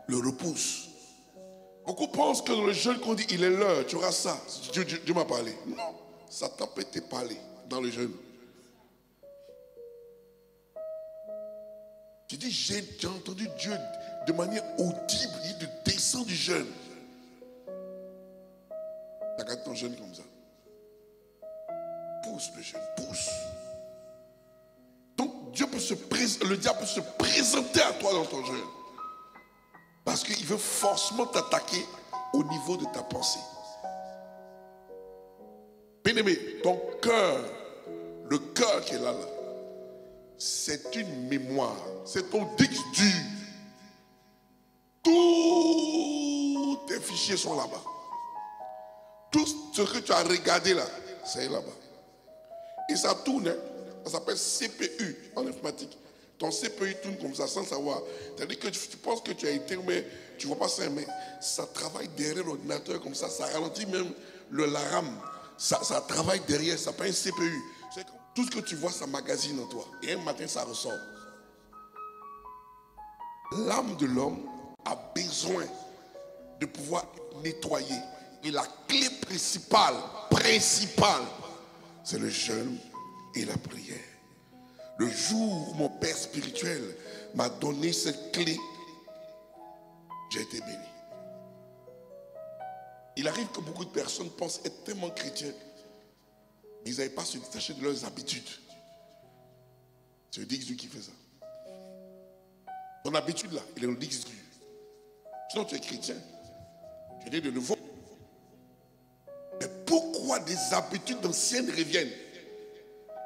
Speaker 1: le repousses. Beaucoup pensent que dans le jeûne qu'on dit il est l'heure, tu auras ça. Dieu m'a parlé. Non, Satan peut te parler dans le jeûne. Tu dis j'ai entendu Dieu de manière audible, il descend du jeûne. Tu regardes ton jeûne comme ça. Pousse le jeûne, pousse. Donc le diable peut se présenter à toi dans ton jeûne. Parce qu'il veut forcément t'attaquer au niveau de ta pensée. Bien-aimé, ton cœur, le cœur qui est là, c'est une mémoire. C'est ton disque dur. Tous tes fichiers sont là-bas. Tout ce que tu as regardé là, c'est là-bas. Et ça tourne, hein? Ça s'appelle CPU en informatique. Ton CPU tourne comme ça sans savoir. C'est-à-dire que tu penses que tu as été, mais tu ne vois pas ça, mais ça travaille derrière l'ordinateur comme ça. Ça ralentit même la RAM. Ça travaille derrière, ça s'appelle un CPU. Tout ce que tu vois, ça magasine en toi. Et un matin, ça ressort. L'âme de l'homme a besoin de pouvoir nettoyer. Et la clé principale, c'est le jeûne et la prière. Le jour où mon père spirituel m'a donné cette clé, j'ai été béni. Il arrive que beaucoup de personnes pensent être tellement chrétiens, mais ils n'avaient pas se détacher de leurs habitudes. C'est le Dieu qui fait ça. Ton habitude là, il est le Dieu. Sinon tu es chrétien, tu es né de nouveau. Mais pourquoi des habitudes anciennes reviennent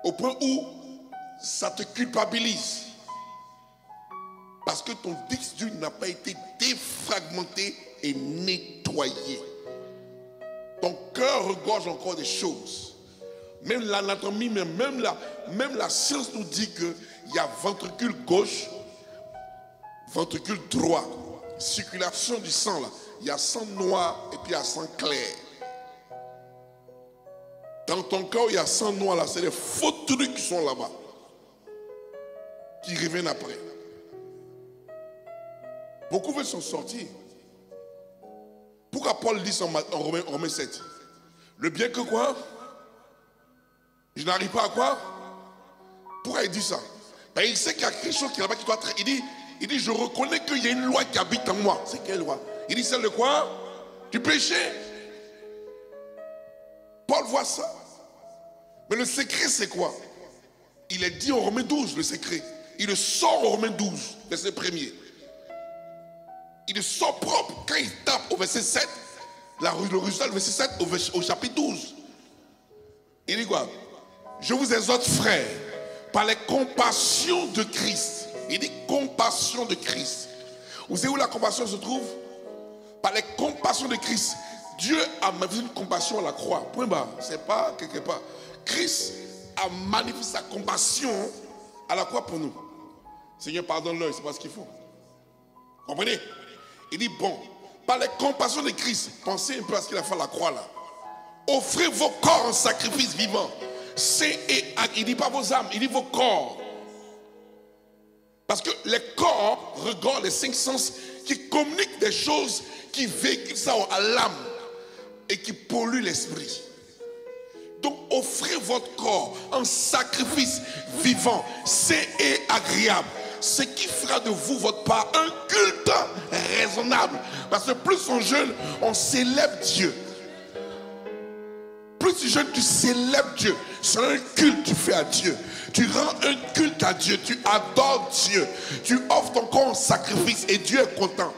Speaker 1: au point où ça te culpabilise? Parce que ton disque dur n'a pas été défragmenté et nettoyé. Ton cœur regorge encore des choses. Même l'anatomie, même la science nous dit qu'il y a ventricule gauche, ventricule droit, circulation du sang là. Il y a sang noir et puis il y a sang clair. Dans ton corps, il y a sang noir là, c'est des faux trucs qui sont là-bas, qui reviennent après. Beaucoup veulent s'en sortir. Pourquoi Paul dit en Romains 7? Le bien que quoi? Je n'arrive pas à quoi? Pourquoi il dit ça? Ben, il sait qu'il y a quelque chose qui est là-bas qui doit être. Il dit, je reconnais qu'il y a une loi qui habite en moi. C'est quelle loi? Il dit celle de quoi? Du péché. Paul voit ça. Mais le secret c'est quoi? Il est dit en Romains 12, le secret. Il le sort en Romains 12, verset 1er. Il le sort propre quand il tape au verset 7. Le résultat du verset 7 au chapitre 12. Il dit quoi? Je vous exhorte, frères, par les compassions de Christ. Il dit compassion de Christ. Vous savez où la compassion se trouve? Par les compassions de Christ. Dieu a manifesté une compassion à la croix. Point barre. C'est pas quelque part. Christ a manifesté sa compassion à la croix pour nous. Seigneur, pardonne-leur, c'est pas ce qu'il faut. Comprenez? Il dit bon, par les compassions de Christ, pensez un peu à ce qu'il a fait à la croix là. Offrez vos corps en sacrifice vivant. Il dit pas vos âmes, il dit vos corps. Parce que les corps regardent les 5 sens qui communiquent des choses qui véhiculent ça à l'âme et qui polluent l'esprit. Donc offrez votre corps en sacrifice vivant, saint et agréable. Ce qui fera de vous votre part un culte raisonnable. Parce que plus on jeûne, on célèbre Dieu. Plus tu jeûnes, tu célèbres Dieu. C'est un culte que tu fais à Dieu. Tu rends un culte à Dieu. Tu adores Dieu. Tu offres ton corps en sacrifice et Dieu est content.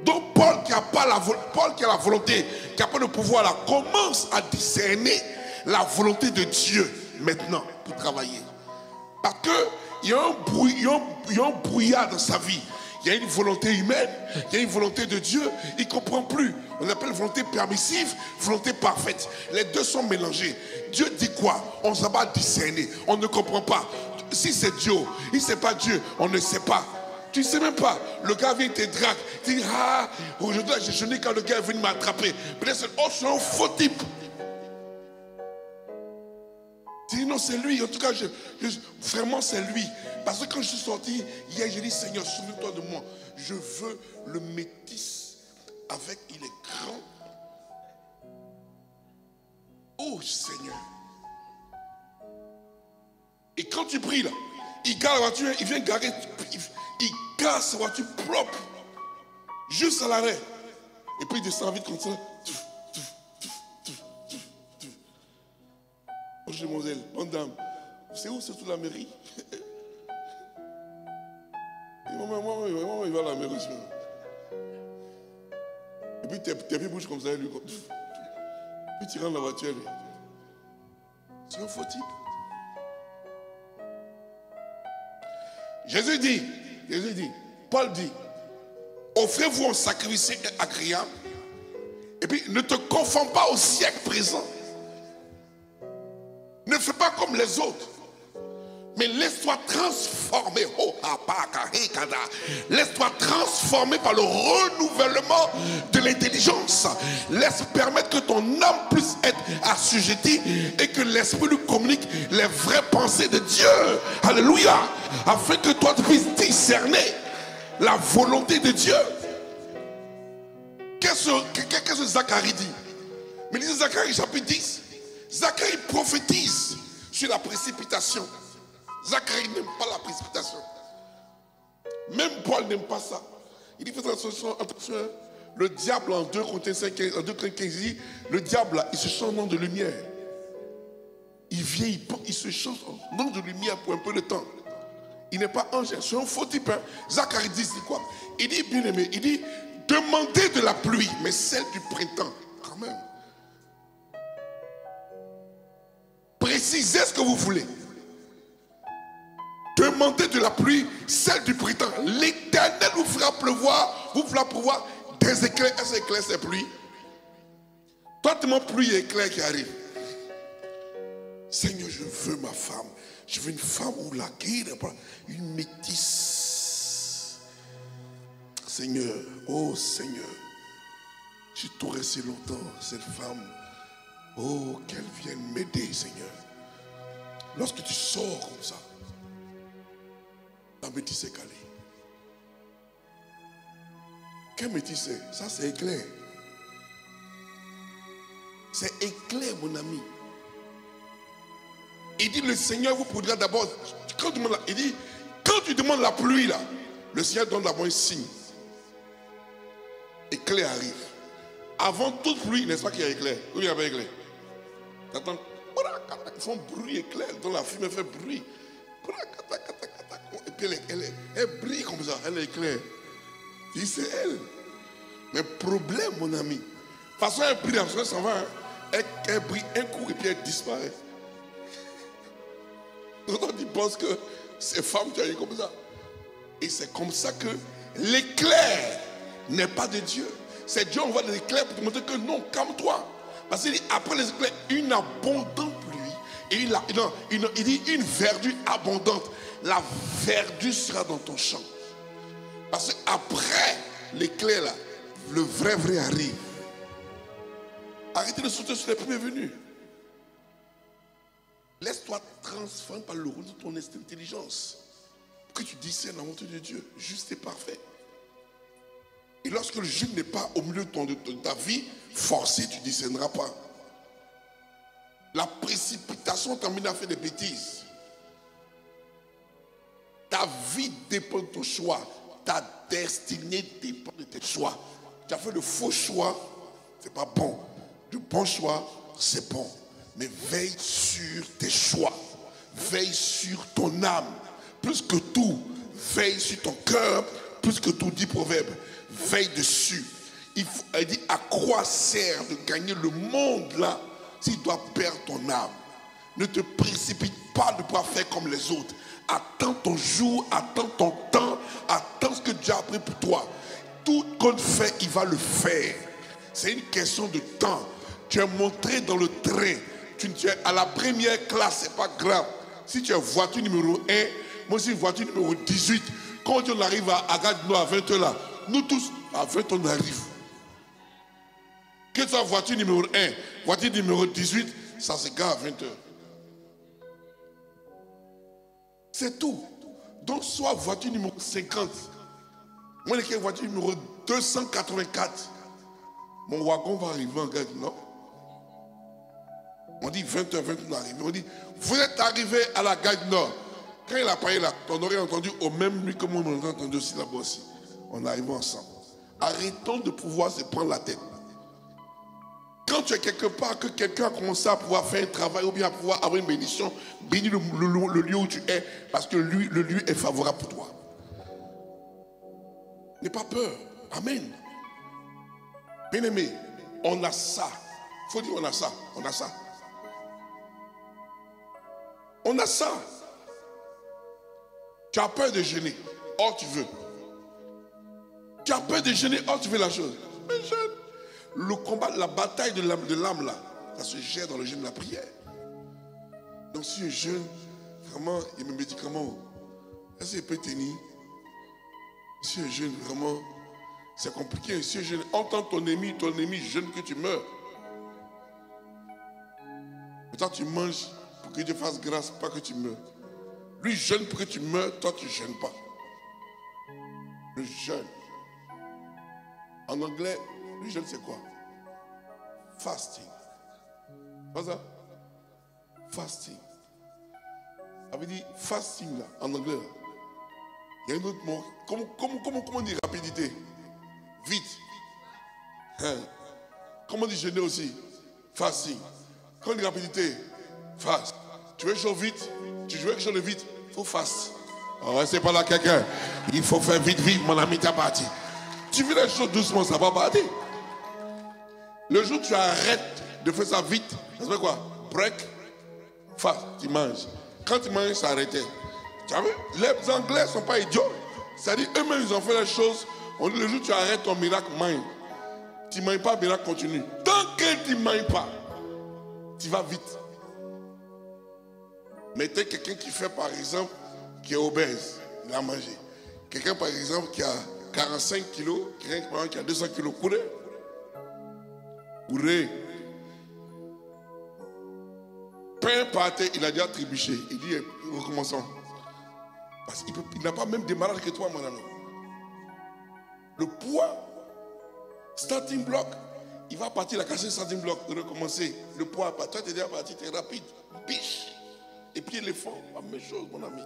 Speaker 1: Donc Paul qui a la volonté, qui n'a pas le pouvoir là, commence à discerner la volonté de Dieu maintenant pour travailler. Parce qu'il y a un brouillard dans sa vie. Il y a une volonté humaine, il y a une volonté de Dieu. Il ne comprend plus. On appelle volonté permissive, volonté parfaite. Les deux sont mélangés. Dieu dit quoi? On ne sait pas discerner. On ne comprend pas. Si c'est Dieu, si ce n'est pas Dieu, on ne sait pas. Tu ne sais même pas. Le gars vient te drague. Tu dis, ah, aujourd'hui, j'ai jeûné quand le gars est venu m'attraper. Peut-être, oh, c'est un faux type. Tu dis, non, c'est lui. En tout cas, vraiment, c'est lui. Parce que quand je suis sorti, hier, j'ai dit, Seigneur, souviens-toi de moi. Je veux le métis avec, il est grand. Oh, Seigneur. Et quand tu pries là, il gare la voiture, il vient garer, il gare sa voiture propre, juste à l'arrêt. Et puis il descend vite comme ça. Bonjour demoiselle, bonne dame. C'est où, c'est toute la mairie? Maman, il va à la mairie aussi. Et puis tes pieds bougent comme ça, lui. Puis tu rentres dans la voiture, lui. C'est un faux type. Jésus dit, Paul dit, offrez-vous un sacrifice agréable, et puis ne te confonds pas au siècle présent. Ne fais pas comme les autres, mais laisse-toi transformer. Laisse-toi transformer par le renouvellement de l'intelligence. Laisse permettre que ton âme puisse être assujettie et que l'esprit lui communique les vraies pensées de Dieu. Alléluia. Afin que toi tu puisses discerner la volonté de Dieu. Qu'est-ce que Zacharie dit? Mais lisez Zacharie chapitre 10. Zacharie prophétise sur la précipitation. Zacharie n'aime pas la précipitation. Même Paul n'aime pas ça. Il dit, faites attention, le diable en 2 Corinthiens 15, il dit, le diable là, il se change en nom de lumière. Il vient, il se change en nom de lumière pour un peu de temps. Il n'est pas ange, c'est un faux type. Hein. Zacharie dit quoi? Il dit, bien aimé, il dit, demandez de la pluie, mais celle du printemps, quand même. Précisez ce que vous voulez. Demandez de la pluie, celle du printemps. L'Éternel vous fera pleuvoir, vous fera pleuvoir des éclairs. Est-ce que éclairs c'est pluie? Toi, tu m'as pluie et éclairs qui arrivent. Seigneur, je veux ma femme. Je veux une femme ou la guide, une métisse. Seigneur, oh Seigneur, j'ai tout resté longtemps, cette femme. Oh, qu'elle vienne m'aider, Seigneur. Lorsque tu sors comme ça, la métisse est calée. Quelle métisse c'est? Ça, c'est éclair. C'est éclair, mon ami. Il dit, le Seigneur vous produira d'abord. Il dit, quand tu demandes la pluie, là, le Seigneur donne d'abord un signe. Éclair arrive. Avant toute pluie, n'est-ce pas qu'il y a éclair? Où il y avait éclair? T'attends. Ils font bruit, éclair. Dans la fumée, fait bruit. Et puis elle brille comme ça. Elle est éclair. Il dit, c'est elle. Mais problème, mon ami. De toute façon, elle brille, elle s'en va. Hein. Elle brille un coup et puis elle disparaît. Ils pensent que ces femmes qui arrivent comme ça. Et c'est comme ça que l'éclair n'est pas de Dieu. C'est Dieu envoie des éclairs pour te montrer que non, calme-toi. Parce qu'il dit après les éclairs, une abondante pluie. Et il dit une verdure abondante. La verdure sera dans ton champ. Parce qu'après l'éclair là, le vrai arrive. Arrêtez de sauter sur les premiers venus. Laisse-toi transformer par le rôle de ton intelligence. Pour que tu discernes la volonté de Dieu, juste et parfait. Et lorsque le jeûne n'est pas au milieu de ta vie, forcé, tu ne discerneras pas. La précipitation t'amène à faire des bêtises. Ta vie dépend de ton choix. Ta destinée dépend de tes choix. Tu as fait de faux choix, ce n'est pas bon. De bons choix, c'est bon. Mais veille sur tes choix. Veille sur ton âme. Plus que tout, veille sur ton cœur. Plus que tout, dit Proverbe. Veille dessus. Elle dit, à quoi sert de gagner le monde là s'il doit perdre ton âme? Ne te précipite pas de pouvoir faire comme les autres. Attends ton jour, attends ton temps, attends ce que Dieu a pris pour toi. Tout qu'on fait, il va le faire. C'est une question de temps. Tu es montré dans le train. Tu es à la première classe, c'est pas grave. Si tu es voiture numéro 1, moi aussi voiture numéro 18, quand on arrive à Gatineau à 20h là, nous tous, à 20h on arrive. Que ce soit voiture numéro 1, voiture numéro 18, ça se gare à 20h. C'est tout. Donc soit voiture numéro 50. Moi, les voiture numéro 284. Mon wagon va arriver en Gatineau. On dit 20h, 20h, on arrive. On dit, vous êtes arrivé à la Gatineau. Quand il a parlé là, on aurait entendu au même bruit que moi, on a entendu aussi là-bas aussi. On arrive ensemble. Arrêtons de pouvoir se prendre la tête. Quand tu es quelque part, que quelqu'un a commencé à pouvoir faire un travail ou bien à pouvoir avoir une bénédiction, bénis le lieu où tu es, parce que lui, le lieu est favorable pour toi. N'aie pas peur. Amen. Bien-aimé, on a ça. Il faut dire on a ça. On a ça. On a ça. Tu as peur de jeûner. Or tu veux. Tu as peur de jeûner. Or tu veux la chose. Mais jeûne. Le combat, la bataille de l'âme là, ça se gère dans le jeûne de la prière. Donc si je jeûne, vraiment, il y a mes médicaments. Est-ce qu'il peut tenir? Si je jeûne, vraiment, c'est compliqué. Si je jeûne, entends ton ennemi jeûne que tu meurs. Mais toi tu manges pour que Dieu fasse grâce, pas que tu meurs. Lui jeûne pour que tu meurs, toi tu ne jeûnes pas. Le jeûne. En anglais, le jeûne c'est quoi? Fasting. Pas ça? Fasting. Ça veut dire fasting là, en anglais là. Il y a un autre mot. Comment on dit rapidité? Vite. Hein? Comment on dit jeûner aussi? Fasting. Quand on dit rapidité, fast. Tu veux quelque chose vite? Tu veux quelque chose de vite? Il faut fast. Oh, c'est pas là quelqu'un. Il faut faire vite, vite, mon ami, t'as parti. Tu veux les choses doucement, ça va partir. Le jour où tu arrêtes de faire ça vite, ça fait quoi? Break, fast, tu manges. Quand tu manges, ça arrête. Tu as vu? Les Anglais ne sont pas idiots. C'est-à-dire, eux-mêmes, ils ont fait les choses. On dit, le jour où tu arrêtes ton miracle, mange. Tu ne manges pas, le miracle continue. Tant que tu ne manges pas, tu vas vite. Mais tu es quelqu'un qui fait, par exemple, qui est obèse, il a mangé. Quelqu'un, par exemple, qui a 45 kilos, quelqu'un, par exemple, qui a 200 kilos, courez. Courez. Pain par terre, il a déjà trébuché. Il dit, recommençons. Parce qu'il n'a pas même démarrage que toi, mon ami. Le poids, starting block, il va partir, la casser starting block, recommencer. Le poids, toi, tu es déjà parti, tu es rapide. Biche. Et puis l'éléphant, la même chose, mon ami.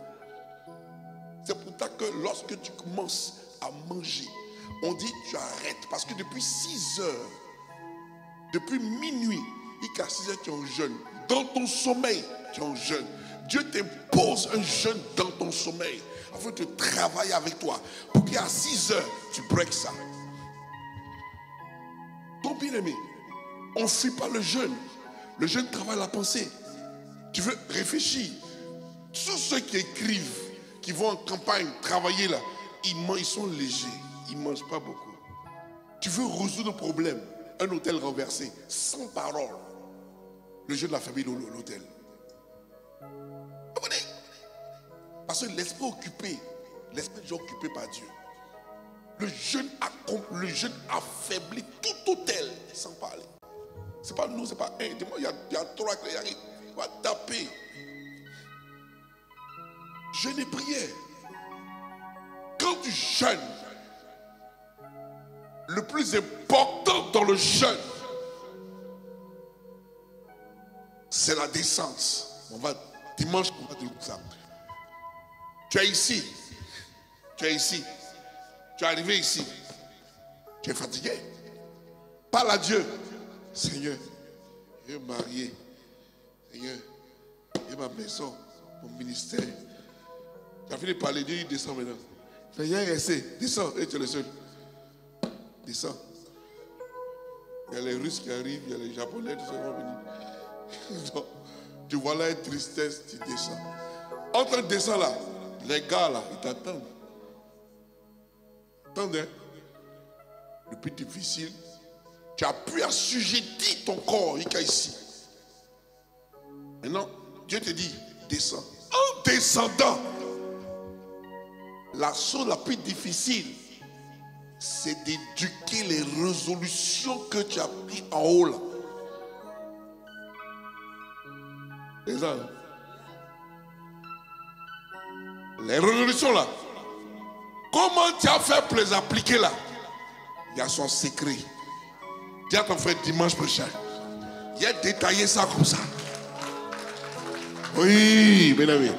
Speaker 1: C'est pour ça que lorsque tu commences à manger, on dit tu arrêtes. Parce que depuis 6 heures, depuis minuit, jusqu'à 6 heures, tu es en jeûne. Dans ton sommeil, tu es en jeûne. Dieu t'impose un jeûne dans ton sommeil afin de travailler avec toi. Pour qu'à 6 heures, tu breaks ça. Donc, bien aimé, on ne fuit pas le jeûne. Le jeûne travaille la pensée. Tu veux réfléchir. Tous ceux qui écrivent, qui vont en campagne travailler là, ils sont légers. Ils ne mangent pas beaucoup. Tu veux résoudre le problème. Un hôtel renversé, sans parole. Le jeûne de la famille de l'hôtel. Parce que l'esprit occupé, l'esprit déjà occupé par Dieu. Le jeûne affaiblit tout hôtel, sans parler. C'est pas nous, c'est pas un. Il y a 3 qui arrivent. Il va taper. Jeûne et prière. Quand tu jeûnes, le plus important dans le jeûne, c'est la descente. Dimanche, on va dire ça. Tu es ici. Tu es ici. Tu es arrivé ici. Tu es fatigué. Parle à Dieu. Seigneur, je vais me marier. Seigneur, j'ai ma maison, mon ministère. Tu as fini de parler, Dieu, il descend maintenant. Seigneur, restez. Descends, et tu es le seul. Descends. Il y a les Russes qui arrivent, il y a les Japonais qui vont venir. Donc, tu vois là une tristesse, tu descends. En train de descendre là, les gars là, ils t'attendent. Attendez. Le plus difficile, tu as pu assujettir ton corps jusqu'à ici. Maintenant, Dieu te dit, descends. En descendant, la chose la plus difficile, c'est d'éduquer les résolutions que tu as prises en haut là. C'est ça. Les résolutions là. Comment tu as fait pour les appliquer là? Il y a son secret. Dis à ton frère dimanche prochain. Il a détaillé ça comme ça. Oui, bien aimé.